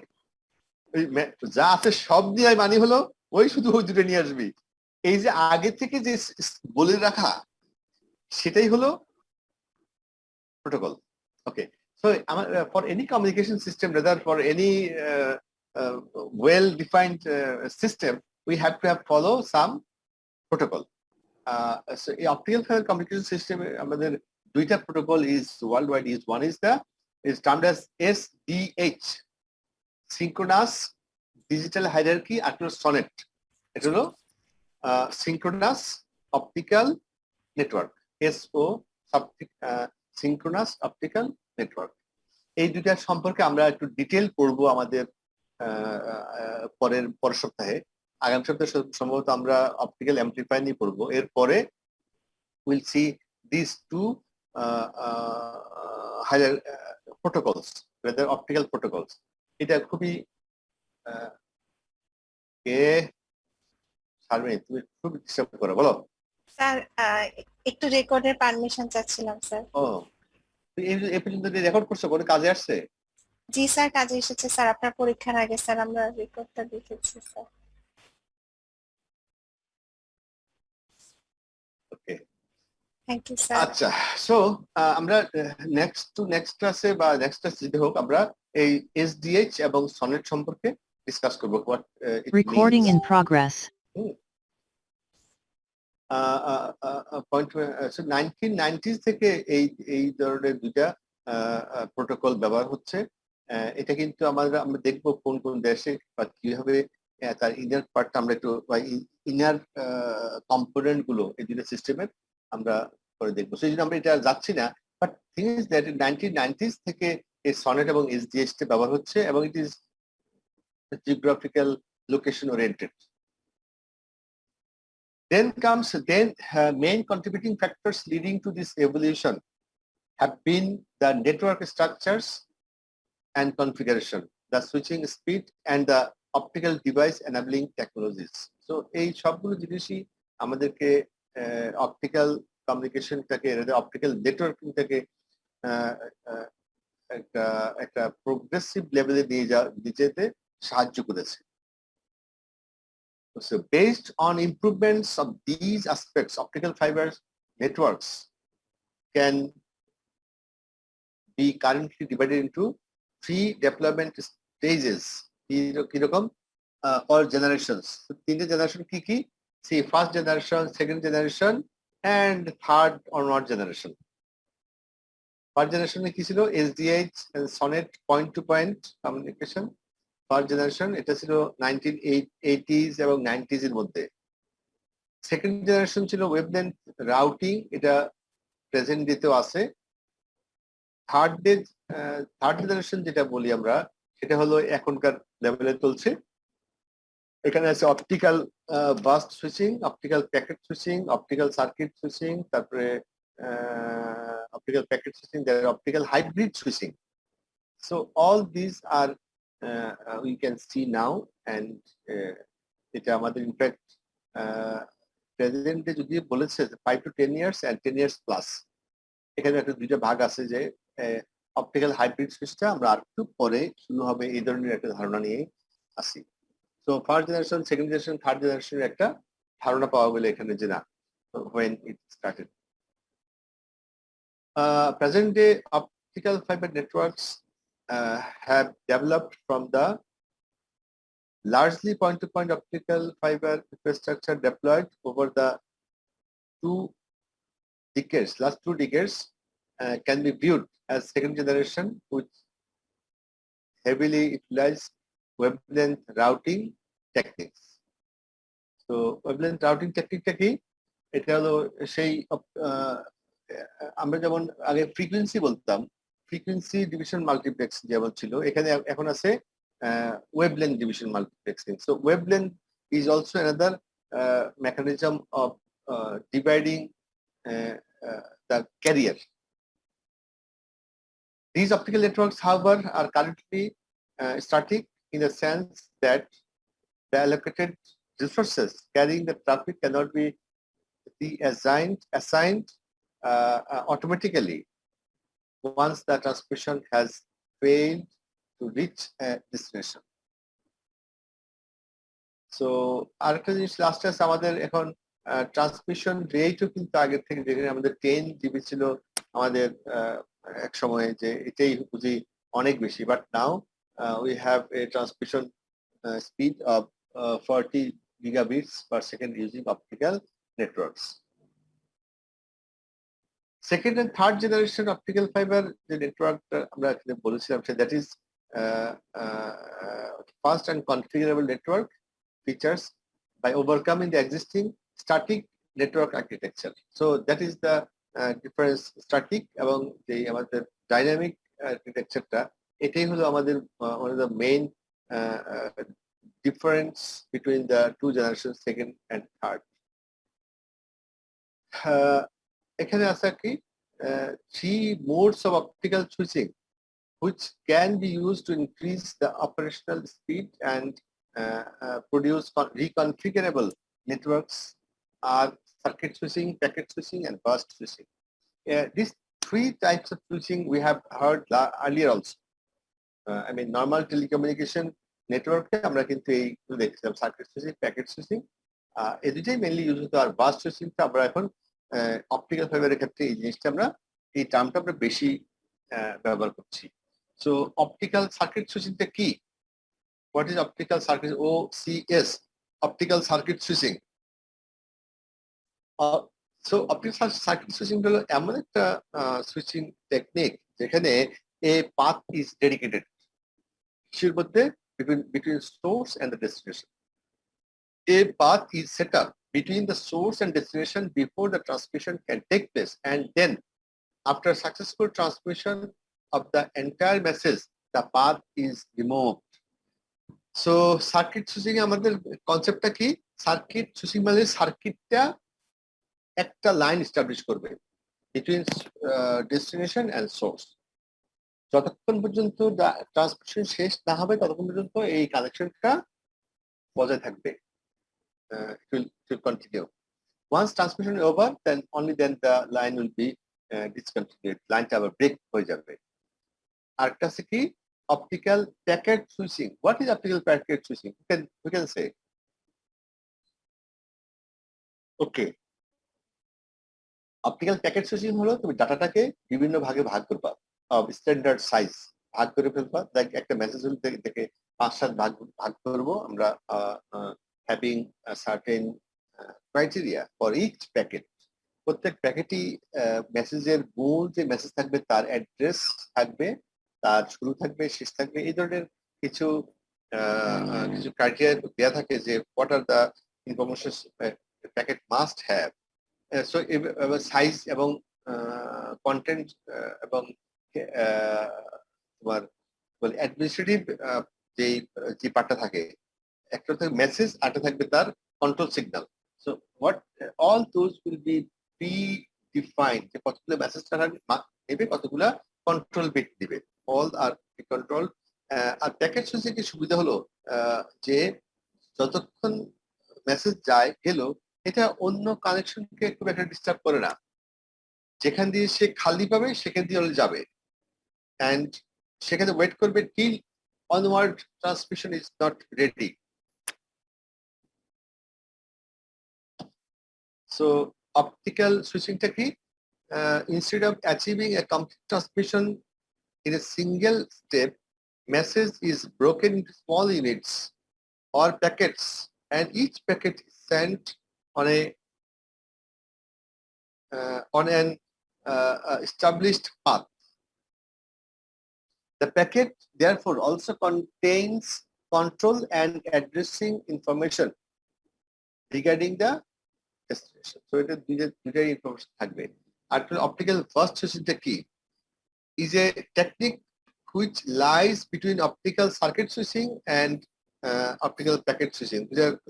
যা আছে সব দিয়ে মানি হলো ওই শুধু ওই দুটো নিয়ে আসবি। এই যে আগে থেকে যে বলে রাখা সেটাই হলো প্রোটোকল। ওকে, সো আমার for any communication system, rather for any well defined system, we have to have follow some protocol. So এই অপটিক্যাল ফাইবার কমিউনিকেশন সিস্টেম আমাদের দুইটা protocol is world wide use. One is termed as SDH, synchronous digital hierarchy, আর SONET. এটা হলো synchronous optical network, SO, synchronous optical network। এই দুইটার সম্পর্কে আমরা একটু ডিটেল পড়বো আমাদের পরের সপ্তাহে। আগামী সপ্তাহে সম্ভবত আমরা অপটিক্যাল অ্যাম্পলিফায়ার নিয়ে পড়বো। এরপরে will see this two protocols, rather optical protocols. এটা খুবই শারমিন তুমি খুব ডিস্টার্ব করো, বলো। স্যার একটু রেকর্ডের পারমিশন চাচ্ছিলাম স্যার। ও এই পর্যন্ত রেকর্ড করছো, কোনো কাজে আসছে? জি স্যার, কাজে এসেছে স্যার। আপনার পরীক্ষার আগে স্যার আমরা রেকর্ডটা দেখেছি sir. Okay, thank you sir. আচ্ছা, সো আমরা নেক্সট ক্লাসে বা নেক্সট ক্লাস যেতে হোক আমরা এই এসডিএইচ এবং সনেট সম্পর্কে ডিসকাস করব। What Recording in progress. 1990s থেকে এই ধরনের দুইটা প্রোটোকল ব্যবহার হচ্ছে। এটা কিন্তু আমরা দেখবো কোন কোন দেশে বা কিভাবে তার ইনার পার্টটা আমরা একটু ইনার কম্পোনেন্ট গুলো এই দুইটা সিস্টেমের আমরা পরে দেখবো। সেই জন্য আমরা এটা যাচ্ছি না, but thing is that 1990s থেকে এই সনেট এবং এসডিএইচ টা ব্যবহার হচ্ছে এবং it is geographical location oriented. Then main contributing factors leading to this evolution have been the network structures and configuration, the switching speed, and the optical device enabling technologies. So এই সবগুলো জিনিসই আমাদেরকে optical কমিউনিকেশনটাকে, optical নেটওয়ার্কিংটাকে একটা progressive লেভেলে নিয়ে যেতে সাহায্য করেছে। So based on improvements of these aspects, optical fiber networks can be currently divided into 3 development stages. Or generations. So 3 generation কি? See, first generation, second generation, and third or not generation. First generation কি ছিল? SDH and SONET point-to-point communication. First generation এটা ছিল 1980s এবং 90s এর মধ্যে। Second generation ছিল wavelength routing, এটা প্রেজেন্ট ডেতেও আছে। থার্ড জেনারেশন যেটা বলি আমরা, সেটা হলো এখনকার লেভেলে চলছে। এখানে আছে optical burst switching, optical packet switching, optical circuit switching, তারপরে optical packet switching, optical hybrid switching. So all this are we can see now, and এটা আমাদের ইনফ্যাক্ট প্রেসিডেন্টে যদি বলেছে 5 to 10 years and 10 years plus, এখানে একটা দুইটা ভাগ আছে যে অপটিক্যাল হাইব্রিড সুইচটা আমরা আর একটু পরে শুরু হবে, এই ধরনের একটা ধারণা নিয়ে আসি। তো first generation, second generation, third জেনারেশনের একটা ধারণা পাওয়া গেলে এখানে যে না, when it started. Present day optical fiber networks have developed from the largely point-to-point optical fiber infrastructure deployed over the last 2 decades can be viewed as second generation, which heavily utilize wavelength routing techniques. So wavelength routing technique কি? এটা হলো সেই আমরা যেমন আগে frequency বলতাম, frequency division multiplex যেমন ছিল, এখানে এখন আছে wavelength division multiplexing. So wavelength is also another mechanism of dividing the carrier. These optical networks, however, are currently static in the sense that the allocated resources carrying the traffic cannot be assigned automatically once the transmission has failed to reach a destination. So আরেকটা জিনিস লাস্টে আছে আমাদের এখন transmission রেটও কিন্তু আগের থেকে যেখানে আমাদের 10 জিবি ছিল আমাদের এক সময়ে যে এটাই বুঝি অনেক বেশি, but now we have a transmission speed of 40 gigabits per second using optical networks. Second and third generation optical fiber যে নেটওয়ার্কটা আমরা এখানে বলেছিলাম that is fast and configurable network features by overcoming the existing static network architecture. So that is the difference static এবং যে আমাদের dynamic architectureটা এটাই হলো আমাদের one of the main difference between the two generations, second and third. এখানে আছে কি three modes of optical switching which can be used to increase the operational speed and produce reconfigurable networks are circuit switching, packet switching, and burst switching. These three types of switching we have heard earlier also. I mean, normal telecommunication network আমরা কিন্তু এইগুলো দেখছিলাম circuit switching, packet switching, এই দুটাই mainly use হতো। আর বাস সুইচিংটা আমরা এখন optical ফাইবারের ক্ষেত্রে এই জিনিসটা আমরা এই টার্মটা আমরা বেশি ব্যবহার করছি। সো অপটিক্যাল সার্কিট সুইচিংটা কি? What is optical circuit? OCS, optical circuit switching. So optical circuit switching হলো এমন একটা সুইচিং টেকনিক যেখানে a path is dedicated between source and the destination. A path is set up between the source and destination before the transmission can take place, and then after successful transmission of the entire message, the path is removed. So circuit switching আমাদের কনসেপ্টটা কি? Circuit switching মানে সার্কিটটা একটা line establish করবে between destination and source. যতক্ষণ পর্যন্ত transmission শেষ না হবে ততক্ষণ পর্যন্ত এই কানেকশনটা বজায় থাকবে, it will continue. Once transmission is over, then only then the line will be discontinued, লাইনটা আবার ব্রেক হয়ে যাবে। আরেকটা আছে কি optical packet switching. What is optical packet switching? we can say okay, optical packet switching হলো তুমি ডাটাটাকে বিভিন্ন ভাগে ভাগ করবা, স্ট্যান্ডার্ড সাইজ ভাগ করে ফেলবা। লাইক একটা মেসেজ হল থেকে 5-7 ভাগ করবো আমরা, having certain criteria for each packet. প্রত্যেক প্যাকেটই মেসেজের মূল যে মেসেজ থাকবে তার অ্যাড্রেস থাকবে, তার শুরু থাকবে, শেষ থাকবে, এই ধরনের কিছু ক্রাইটেরিয়া দেওয়া থাকে যে what are the information packet must have. So size এবং কন্টেন্ট এবং তোমার অ্যাডমিনিস্ট্রেটিভ যে পার্টটা থাকে, একটা থাকবে মেসেজ, আরেকটা থাকবে তার control signal. So what all those will be pre-defined, যে কতগুলো মেসেজ তারা নেবে, কতগুলা কন্ট্রোল বিট দিবে, অল আর কন্ট্রোল। আর প্যাকেট সুইচিং এর সুবিধা হলো যে যতক্ষণ মেসেজ যায় গেল এটা অন্য কানেকশনকে খুব একটা ডিস্টার্ব করে না, যেখান দিয়ে সে খালি পাবে সেখান দিয়ে যাবে, and সেখানে ওয়েট করবে till onward transmission is not ready. So optical switching technique, instead of achieving a complete transmission in a single step, message is broken into small units or packets, and each packet is sent on an established path. The packet therefore also contains control and addressing information regarding the destination. So it is দুইটাই information থাকবে। R optical first সুইচিংটা কি? is a technique which lies between optical circuit switching and optical packet switching.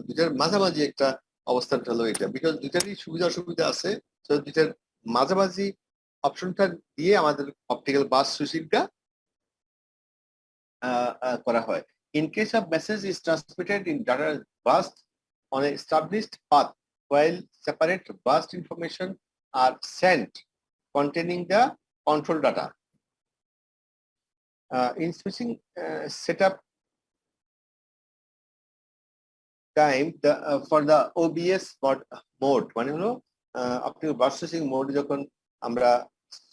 দুইটার মাঝামাঝি একটা অবস্থান হলো এটা, because দুইটারই সুবিধা অসুবিধা আছে। তো দুইটার মাঝামাঝি অপশনটা দিয়ে আমাদের অপটিক্যাল বাস সুইচিংটা করা হয়। In case of message is transmitted in data bus on an established path, while separate burst information are sent containing the control data. In switching setup, time for the OBS mode মানে হলো আপনি processing mode যখন আমরা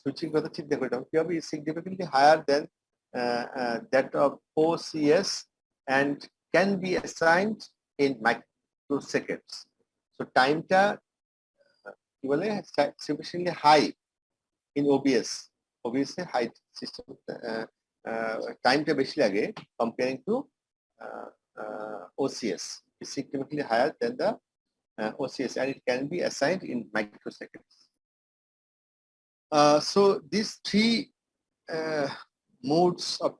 switching কথা চিন্তা করি তখন কি হবে significantly higher than that of OCS and can be assigned in microseconds. So timeটা কি বলে sufficiently high in OBS এ হাই সিস্টেম টাইমটা বেশি লাগে comparing to OCS is significantly higher than the OCS and it can be assigned in microseconds. So these three modes of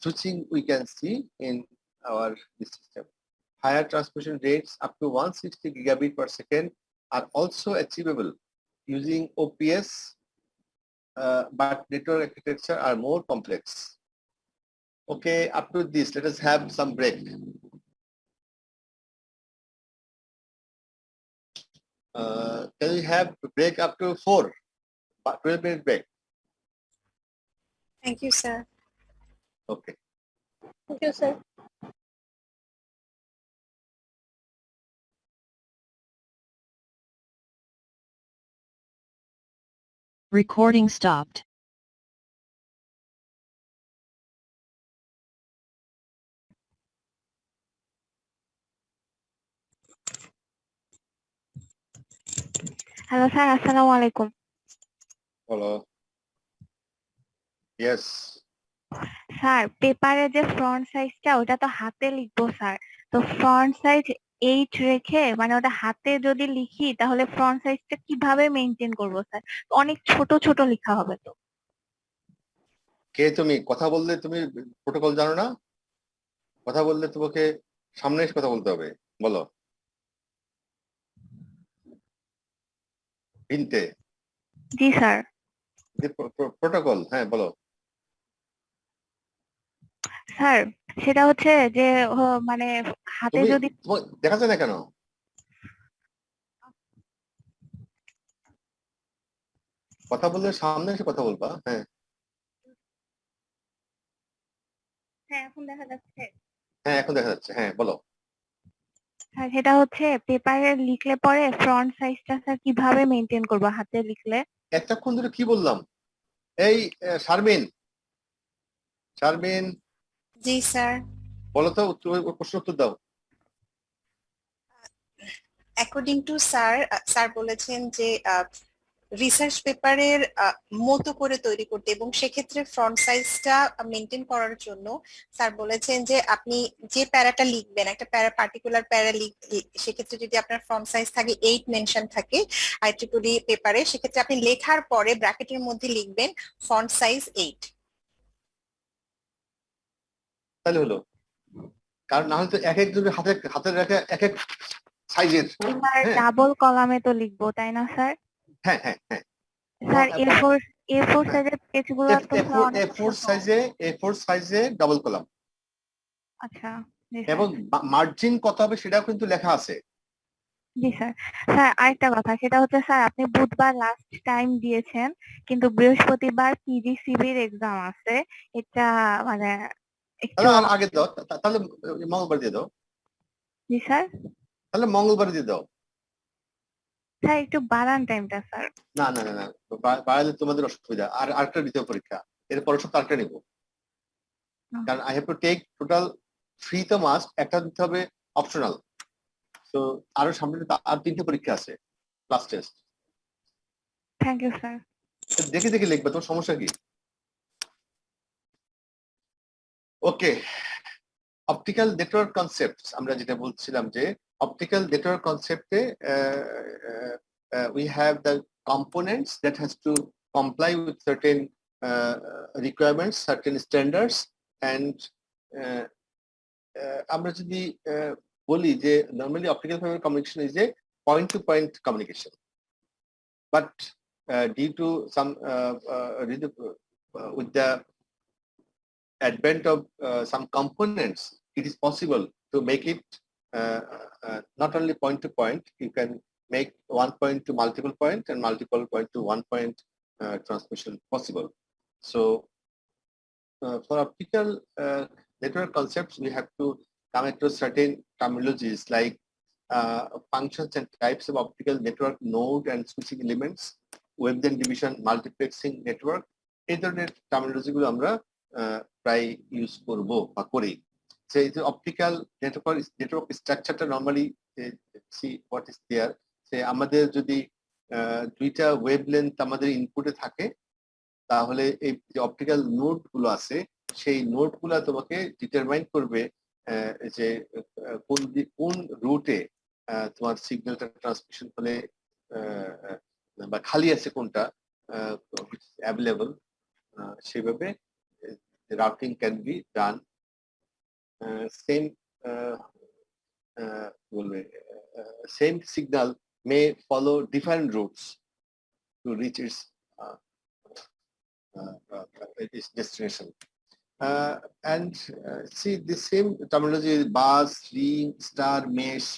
switching we can see in our system. Higher transmission rates up to 160 gigabit per second are also achievable using OPS, but network architecture are more complex. Okay, up to this, let us have some break. Can we have break up to 12-minute break? Thank you, sir. Okay. Thank you, sir. Recording stopped. Hello sir, আসসালামু আলাইকুম। Hello. Yes. Sir, পেপারে যে front সাইজটা ওটা তো হাতে লিখবো sir, তো ফ্রন্ট সাইজ 8 রেখে মানে ওটা হাতে যদি লিখি তাহলে ফ্রন্ট সাইজটা কিভাবে মেনটেন করবো স্যার? অনেক ছোট ছোট লেখা হবে তো। কে তুমি? কথা বললে তুমি প্রোটোকল জানো না? কথা বললে তোমাকে সামনে এসে কথা বলতে হবে। বলো। বিনতে। জি স্যার। প্রোটোকল, হ্যাঁ বলো। স্যার, সেটা হচ্ছে যে মানে হাতে তুমি যদি দেখা যায় না কেন? কথা বললে সামনে এসে কথা বলবা। হ্যাঁ। হ্যাঁ, এখন দেখা যাচ্ছে। হ্যাঁ, এখন দেখা যাচ্ছে। হ্যাঁ, বলো। স্যার, সেটা হচ্ছে পেপারে লিখলে পরে ফ্রন্ট সাইজটা স্যার কিভাবে মেনটেন করবো হাতে লিখলে? এতক্ষণ ধরে কি বললাম? এই শারমিন। শারমিন। জি স্যার। বলো তো প্রশ্ন উত্তর দাও। অ্যাকর্ডিং টু স্যার, স্যার বলেছেন যে রিসার্চ পেপারের মতো করে তৈরি করতে এবং সেক্ষেত্রে ফ্রন্ট সাইজটা মেনটেন করার জন্য স্যার বলেছেন যে আপনি যে প্যারাটা লিখবেন একটা পার্টিকুলার প্যারা সেক্ষেত্রে যদি আপনার ফ্রন্ট সাইজ থাকে 8 মেনশন থাকে IEEE পেপারে, সেক্ষেত্রে আপনি লেখার পরে ব্র্যাকেটের মধ্যে লিখবেন ফন্ট সাইজ 8। তাহলে হলো, কারণ না হলে তো এক একজনের হাতের রেখে এক এক সাইজের। ডাবল কলামে তো লিখবো, তাই না স্যার? হ্যাঁ হ্যাঁ হ্যাঁ। স্যার, A4 সাইজের পেজগুলো তো A4 সাইজে ডাবল কলাম। আচ্ছা। এবং মার্জিন কত হবে সেটাও কিন্তু লেখা আছে। জি স্যার। স্যার, আরেকটা কথা, সেটা হচ্ছে স্যার আপনি বুধবার লাস্ট টাইম দিয়েছেন, কিন্তু বৃহস্পতিবার PGCB-র এক্সাম আছে। এটা মানে একটু আগে দাও, তাহলে মঙ্গলবার দিয়ে দাও। জি স্যার। তাহলে মঙ্গলবার দিয়ে দাও। স্যার, একটু বাড়ান টাইমটা স্যার। না না না না, বাড়ালে তোমাদের অসুবিধা। আর আরেকটা দ্বিতীয় পরীক্ষা, এর পরের সপ্তাহে আরেকটা নিবো। কারণ I have to take total 3 তো মাস্ট, একটা দিতে হবে অপশনাল। তো আরো সামনে আর 3টে পরীক্ষা আছে, class test. Thank you sir. দেখে দেখে লিখবে, তোমার সমস্যা কি? ওকে, অপটিক্যাল নেটওয়ার্ক কনসেপ্টস আমরা যেটা বলছিলাম যে অপটিক্যাল নেটওয়ার্ক কনসেপ্টে we have the components that has to comply with certain requirements, certain standards, and আমরা যদি বলি যে normally optical fiber communication is a point to point communication, but due to some with the advent of some components, it is possible to make it not only point to point, you can make one point to multiple point and multiple point to one point transmission possible. So for optical network concepts, we have to come across certain terminologies like functions and types of optical network node and switching elements, wavelength division, multiplexing network, এই ধরনের terminology গুলো আমরা প্রায় use করবো বা করি। সেই যে অপটিক্যাল নেটওয়ার্ক স্ট্রাকচারটা normally C what is there, সে আমাদের যদি দুইটা ওয়েভলেন্থ আমাদের ইনপুটে থাকে তাহলে এই যে অপটিক্যাল নোড গুলো আছে সেই নোড গুলা তোমাকে ডিটারমাইন করবে যে কোন রুটে তোমার সিগন্যালটা ট্রান্সমিশন হলে বা খালি আছে কোনটা অ্যাভেলেবল, সেভাবে routing can be done. Same বলবে same signal may follow different routes to reach its destination. And see the same terminology, bus, ring, star, mesh.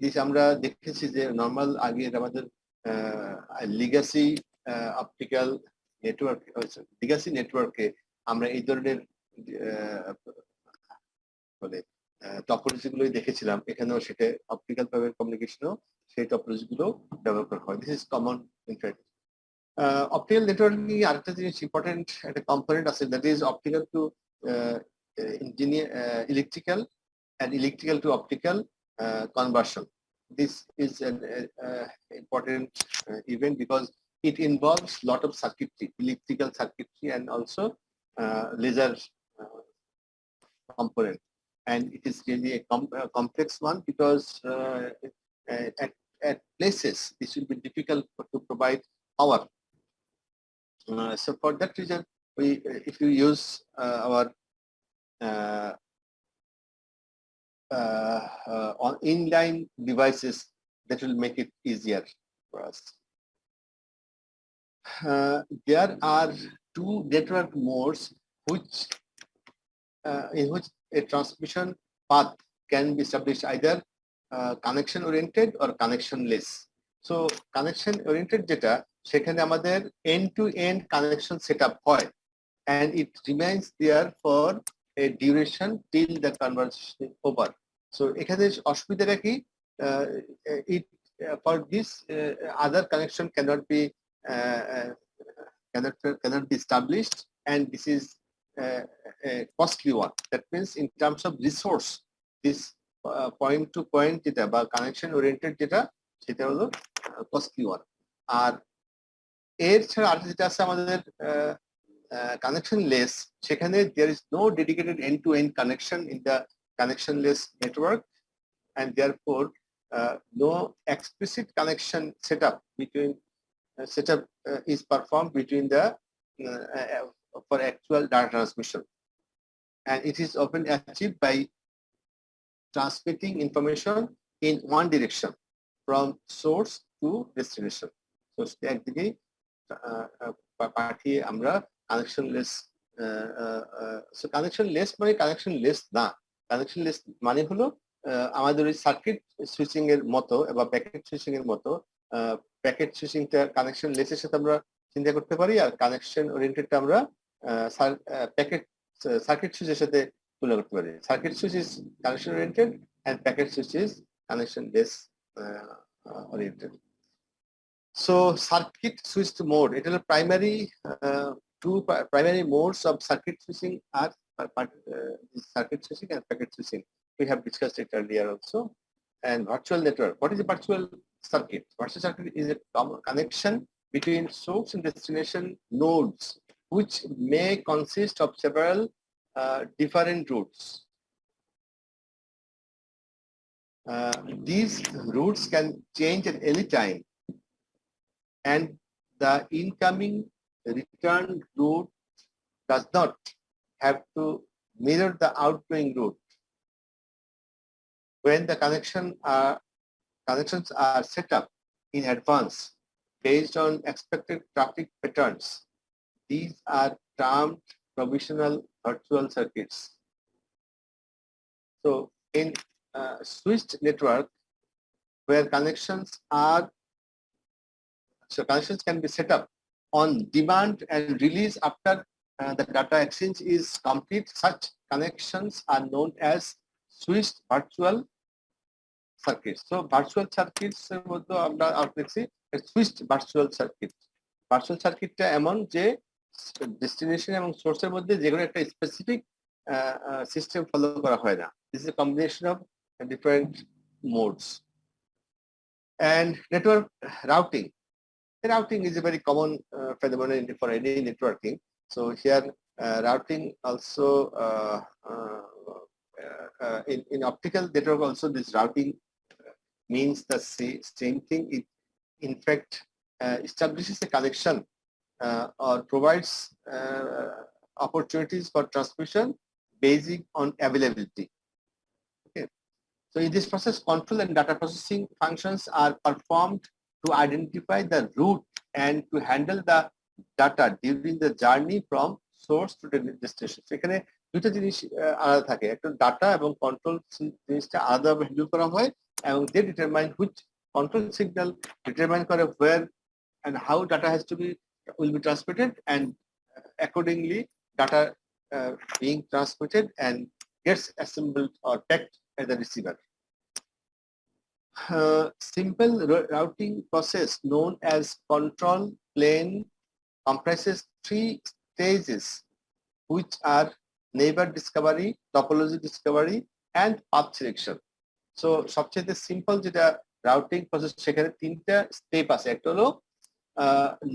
This আমরা দেখেছি যে নর্মাল আগে আমাদের লিগাসি অপটিক্যাল নেটওয়ার্ক, লিগাসি নেটওয়ার্কে আমরা এই ধরনের বলে টপোলজি গুলোই দেখেছিলাম, এখানেও সেটা অপটিক্যাল ফাইবার কমিউনিকেশনও সেই টপোলজি গুলো ব্যবহার করা হয়। This is common in fact. Optical networking আরেকটা জিনিস ইম্পর্টেন্ট একটা কম্পোনেন্ট আছে, that is optical to electrical and electrical to optical conversion. This is an important event because it involves lot of circuitry, electrical circuitry and also laser component, and it is really a complex one because at places this will be difficult to provide power. So for that reason, if you use our on inline devices, that will make it easier for us. There are two network modes in which a transmission path can be established, either connection oriented or connectionless. So connection oriented যেটা সেখানে আমাদের end to end connection setup হয় and it remains there for a duration till the conversation is over. So এখানে অসুবিধাটা কি, it for this other connection cannot be established, and this is a costly one. That means in terms of resource, this point to point যেটা বা connection oriented যেটা সেটা হলো costly one. আর এর ছাড়া আর যেটা আছে আমাদের connectionless, সেখানে there is no dedicated end-to-end connection in the connectionless network, and therefore no explicit connection setup is performed between the for actual data transmission, and it is often achieved by transmitting information in one direction from source to destination. So একদিকে পাঠিয়ে আমরা connectionless, so connectionless মানে connectionless না, connectionless মানে হলো আমাদের ওই circuit switching এর মতো বা প্যাকেট সুইচিং এর মতো, প্যাকেট সুইচিংটা কানেকশনলেস এর সাথে আমরা চিন্তা করতে পারি, আর কানেকশন ওরিয়েন্টেডটা আমরা প্যাকেট সার্কিট সুইচের সাথে তুলনা করতে পারি। Circuit switch is connection oriented and packet switch is connectionless oriented. So circuit switched mode, it is a primary two primary modes of circuit switching are circuit switching and packet switching. We have discussed it earlier also. And virtual network, what is a virtual circuit? Virtual circuit is a connection between source and destination nodes, which may consist of several different routes. These routes can change at any time, and the incoming return route does not have to mirror the outgoing route. When the connections are set up in advance based on expected traffic patterns, these are termed provisional virtual circuits. So in switched network, where connections can be set up on demand and release after the data exchange is complete, such connections are known as switched virtual circuits. So virtual circuits এর মধ্যে আমরা দেখছি switched virtual circuit. Virtual circuit টা এমন যে destination এবং সোর্সের মধ্যে যেগুলো একটা স্পেসিফিক সিস্টেম ফলো করা হয় না. This is a combination of different modes. And network routing. Routing is a very common phenomenon for any networking. So here routing also in optical network also this routing means the same thing. It in fact establishes a connection or provides opportunities for transmission based on availability. Okay. So in this process, control and data processing functions are performed to identify the route and to handle the data during the journey from source to the destination. সেখানে দুটো জিনিস আলাদা থাকে, একটা data এবং control জিনিসটা আলাদাভাবে handle করা হয় এবং they determine which control signal determine করে where and how data has to be will be transmitted, and accordingly data being transmitted and gets assembled or packed at the receiver. Simple routing process known as control plane comprises 3 stages, which are neighbor discovery, topology discovery, and path selection. So সবচেয়ে simple যেটা routing process, সেখানে 3টা step আছে. একটা হলো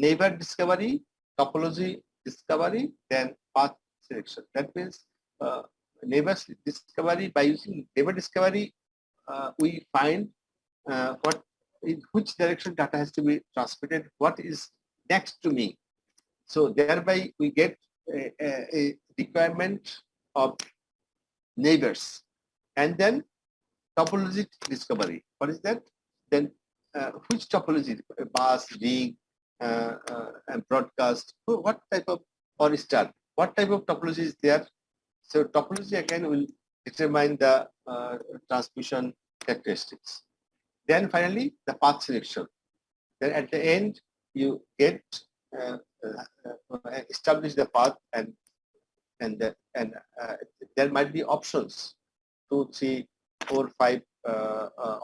neighbor discovery, topology discovery, then path selection. That means neighbor discovery, by using neighbor discovery we find what in which direction data has to be transmitted, what is next to me. So thereby we get a requirement of neighbors. And then topology discovery. What is that? Then which topology? Bus, ring, and broadcast. What type of, or star? What type of topology is there? So topology again will determine the transmission characteristics. Then finally the path selection. Then at the end you get establish the path, and there might be options 2, 3, 4, 5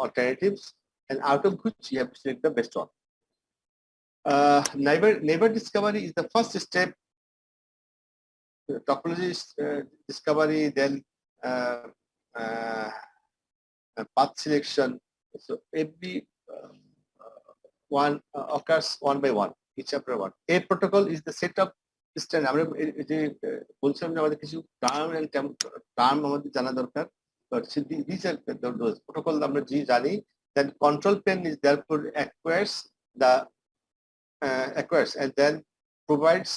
alternatives, and out of which you have to select the best one. Neighbor discovery is the first step. Topology discovery, then path selection. So every one occurs one by one, each after one. A protocol is the set of standard. আমরা যে বলছিলাম যে আমাদের কিছু term and term আমাদের জানা দরকার, but these are those protocol আমরা যে জানি. Then control plane is therefore acquires and then provides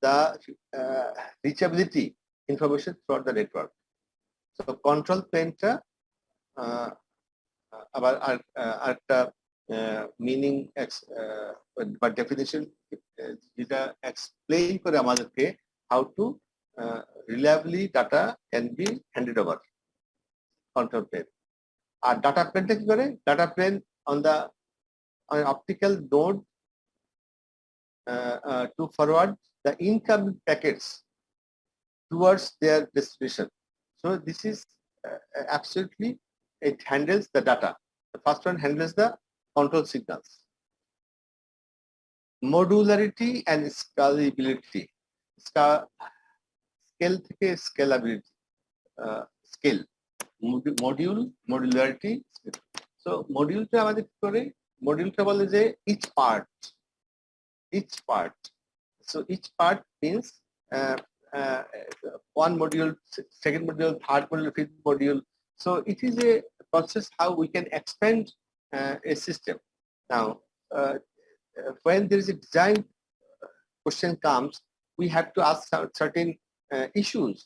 the reachability information for the network. So control plane টা আবার আরেকটা মিনিং বা ডেফিনিশন যেটা এক্সপ্লেইন করে আমাদেরকে how to reliably data can be handed over control plane. আর data প্লেনটা কি করে? Data plane on the optical node to forward the incoming packets towards their destination. So this is absolutely, it handles the data. The first one handles the control signals. Modularity and scalability. Scale থেকে scalability. Scale. Modularity. So module টা আমাদের কি করে? Module টা বলে যে each part. So each part means one module, second module, third module, fifth module. So it is a process how we can expand a system. Now, when there is a design question comes, we have to ask certain issues.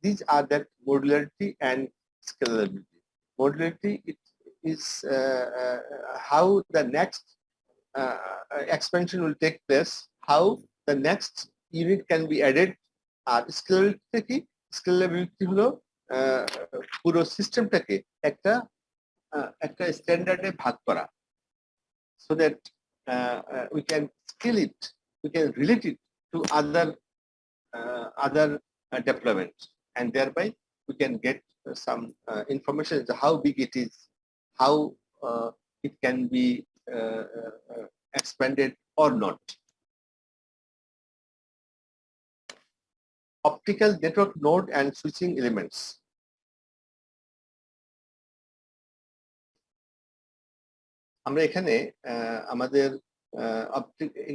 These are that modularity and scalability. Modularity is how the next expansion will take place, how the next unit can be added. আর scalability হলো পুরো সিস্টেমটাকে একটা স্ট্যান্ডার্ডে ভাগ করা, so that we can scale it, we can relate it to other deployments, and thereby we can get some information how big it is, how it can be expanded or not. Optical network node and switching elements. আমরা এখানে আমাদের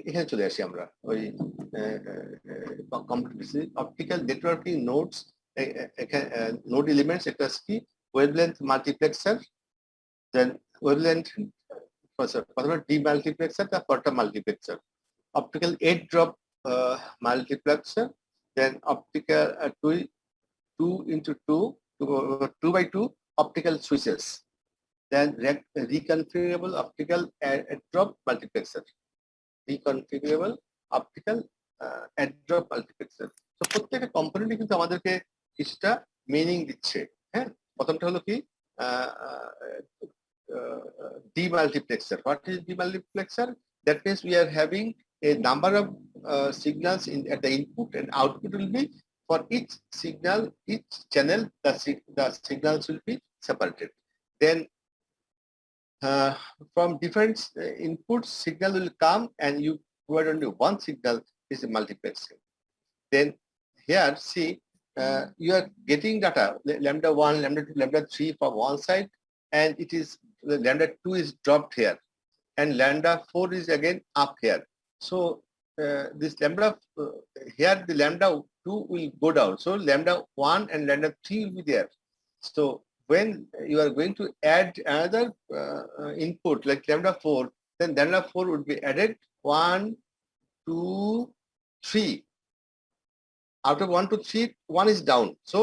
এখানে চলে আসি আমরা ওই optical networking nodes node elements একটা কি ওয়েভলেন্থ মাল্টিপ্লেক্সার, দেন ওয়েভলেন্থ প্রথমে ডিমাল্টিপ্লেক্সার, তারপরটা multiplexer, optical 8 drop multiplexer, then optical 2x2 optical switches, then reconfigurable optical add-drop multiplexer, reconfigurable optical add-drop multiplexer. তো প্রত্যেকটা কম্পোনেন্টই কিন্তু আমাদেরকে কিছুটা মিনিং দিচ্ছে। হ্যাঁ, প্রথমটা হলো কি demultiplexer. What is demultiplexer? That means we are having a number of signals at the input, and output will be for each signal, each channel, the signals will be separated. Then from different inputs, signal will come and you provide only one signal, is a multiplexing. Then here, see, you are getting data, lambda 1, lambda 2, lambda 3 from one side, and it is lambda 2 is dropped here, and lambda 4 is again up here. So this lambda here, the lambda 2 will go down. So lambda 1 and lambda 3 will be there. So when you are going to add another input like lambda 4, then lambda 4 would be added 1, 2, 3. Out of 1 to 3, 1 is down. So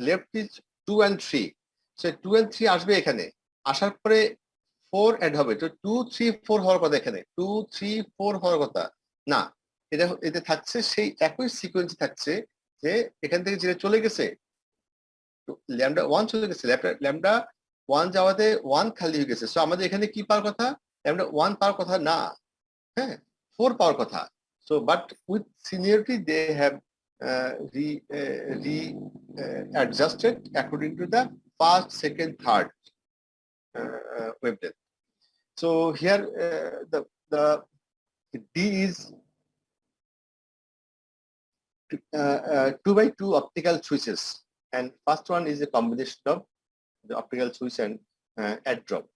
left is 2 and 3. So 2 and 3 আসবে এখানে, আসার পরে 4 add হবে। তো 2, 3, 4 হওয়ার কথা এখানে, 2, 3, 4 হওয়ার কথা না, এতে থাকছে সেই একই সিকোয়েন্স থাকছে যে এখান থেকে যেটা চলে গেছে ল্যামডা 1 চলে গেছে, ল্যামডা 1 যাওয়াতে 1 খালি হয়ে গেছে। সো আমাদের এখানে কি পাওয়ার কথা, ল্যামডা 1 পাওয়ার কথা না, হ্যাঁ 4 পাওয়ার কথা। So but with seniority they have adjusted according to the first, second, third wavelength. So here the D is 2x2 optical switches, and first one is a combination of the optical switch and add drop.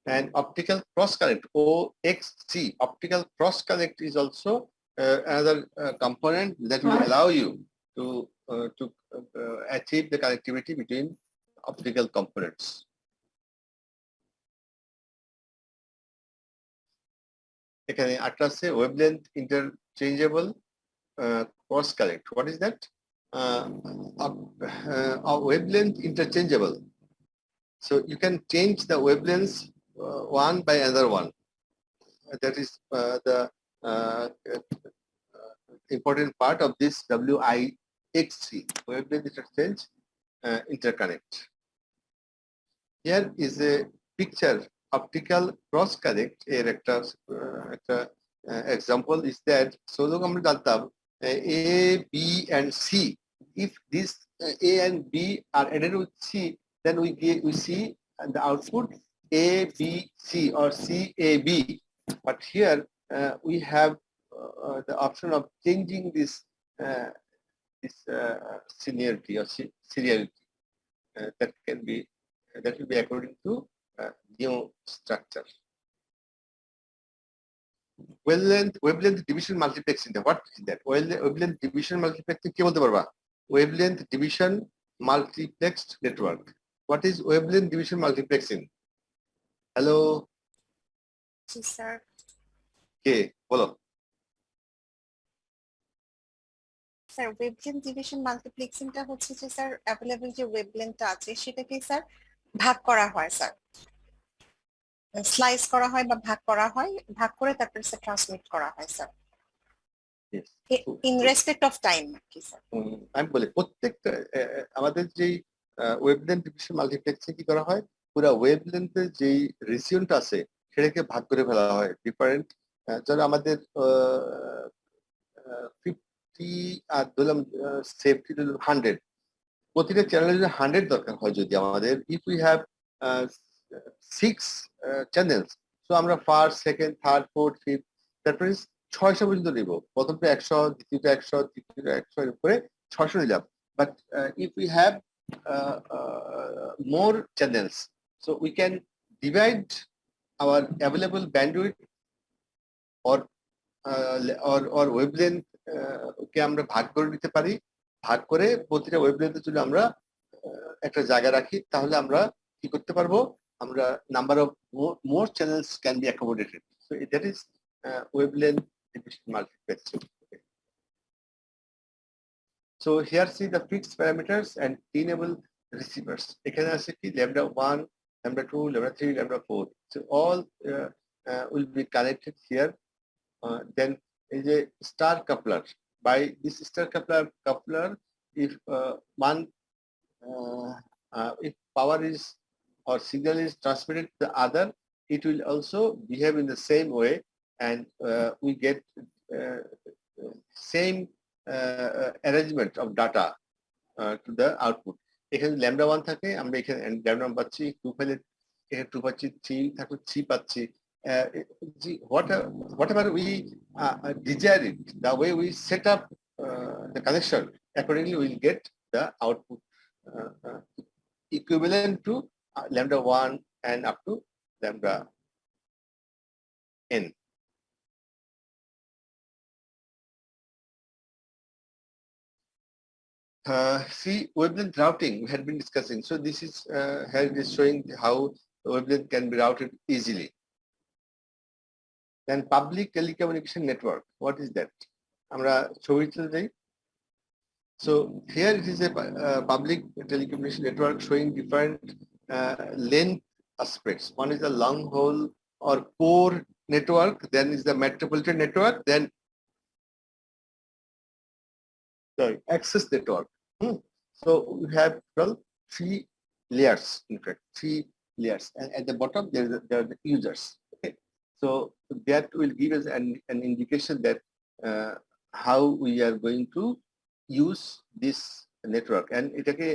And optical cross connect, OXC, optical cross connect is also another component that will allow you to achieve the connectivity between optical components. এখানে আটটা আছে wavelength interchangeable cross connect. What is that? Wavelength interchangeable. So you can change the wavelengths one by another one. That is the important part of this WIXC, wavelength interchange interconnect. Here is a picture, optical cross connect. এর একটা example is that, so look, আমরা জানতাম A, B and C. If this A and B are added with C, then we see the output A, B, C or C, A, B. But here we have the option of changing this seniority or seriality. That will be according to new structure. Wavelength division multiplexing. What is that? Wavelength division multiplexing কি বলতে পারবা? Wavelength division multiplexed network. What is wavelength division multiplexing? Hello. G sir. কে বলো? Sir wavelength division মাল্টিপ্লেক্সিংটা হচ্ছে যে sir available যে ওয়েভলেন্থটা আছে সেটাকে sir ভাগ করা হয়, স্যার স্লাইস করা হয় বা ভাগ করা হয়, ভাগ করে তারপরে স্যার ট্রান্সমিট করা হয় sir in respect of time কি স্যার। আমি বলি প্রত্যেকটা আমাদের যেই ওয়েভলেন্থ ডিভিশন মাল্টিপ্লেক্সিং কি করা হয়, পুরো ওয়েভলেন্থের যেই রেশিওটা আছে সেটাকে ভাগ করে ফেলা হয় ডিফারেন্ট। যেন আমাদের আর ধরলাম সেফটি 100, প্রতিটা চ্যানেলে যদি 100 দরকার হয়, যদি আমাদের ইফ উই হ্যাভ 6 চ্যানেলস, তো আমরা first, second, third, fourth, fifth, that means 600 পর্যন্ত নিব। প্রথমটা 100, দ্বিতীয়টা 100, তৃতীয়টা 100, এর উপরে 600 নিলাম। But if we have more channels, so we can divide our available bandwidth or wavelength কে আমরা ভাগ করে নিতে পারি। ভাগ করে প্রতিটা ওয়েভলেন্থে যদি আমরা একটা জায়গা রাখি, তাহলে আমরা কি করতে পারবো, আমরা number of more channels can be accommodated. So that is wavelength division multiplexing. So here see the fixed parameters and tunable receivers. এখানে আছে কি lambda 1, lambda 2, lambda 3, lambda 4. So all will be connected here. Then is a star coupler. By this star coupler, if if power is or signal is transmitted to the other, it will also behave in the same way, and we get same arrangement of data to the output. এখানে lambda 1 থাকে, আমরা এখানে lambda 1 পাচ্ছি, 2 ফাইলে এখানে 2 পাচ্ছি, 3 থাকলে 3 পাচ্ছি। Whatever we desire it, the way we set up the connection, accordingly we will get the output equivalent to lambda 1 and up to lambda n. See, wavelength routing we had been discussing. So this is here it is showing how the wavelength can be routed easily. Then public telecommunication network, what is that? আমরা ছবিতে যাই। So here it is a public telecommunication network showing different length aspects. One is the long haul or core network, then is the metropolitan network, then access network. So we have 3 layers, in fact 3 layers, and at the bottom there are the users. Okay, so that will give us an indication that how we are going to use this network, and এটাকে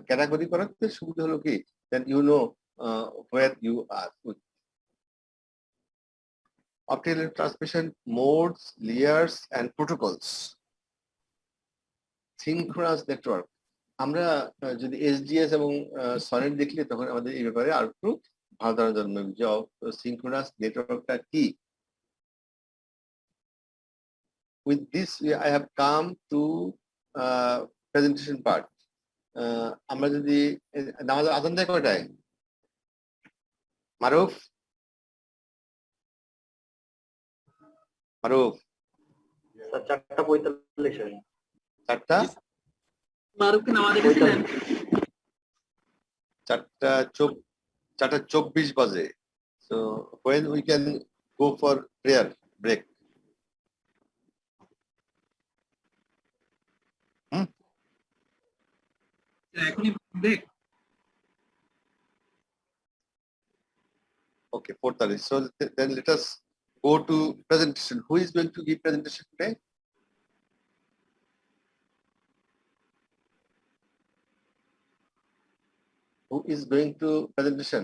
category করাতে সুবিধা হলো কি, then you know where you are. Optical transmission modes, layers, and protocols. Synchronous network. আমরা যদি SDS এবং sonnet দেখলে তখন আমাদের এই ব্যাপারে আর একটু ভালো ধারণা জন্মাবে যে সিনক্রোনাস নেটওয়ার্কটা কি। With this I have come to presentation part. আমরা যদি নামাজ আযান দেয় কয়টায়? মারুফ মারুফ 4:45 4টা মারুফকে নামাজ দিয়েছিলেন 4:24 বাজে। So when we can go for prayer break? এখনই break. Okay, 4:30. So then let us go to presentation. Who is going to give presentation today? Who is going to presentation?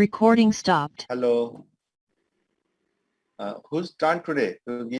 Recording stopped. Hello. Whose turn today to give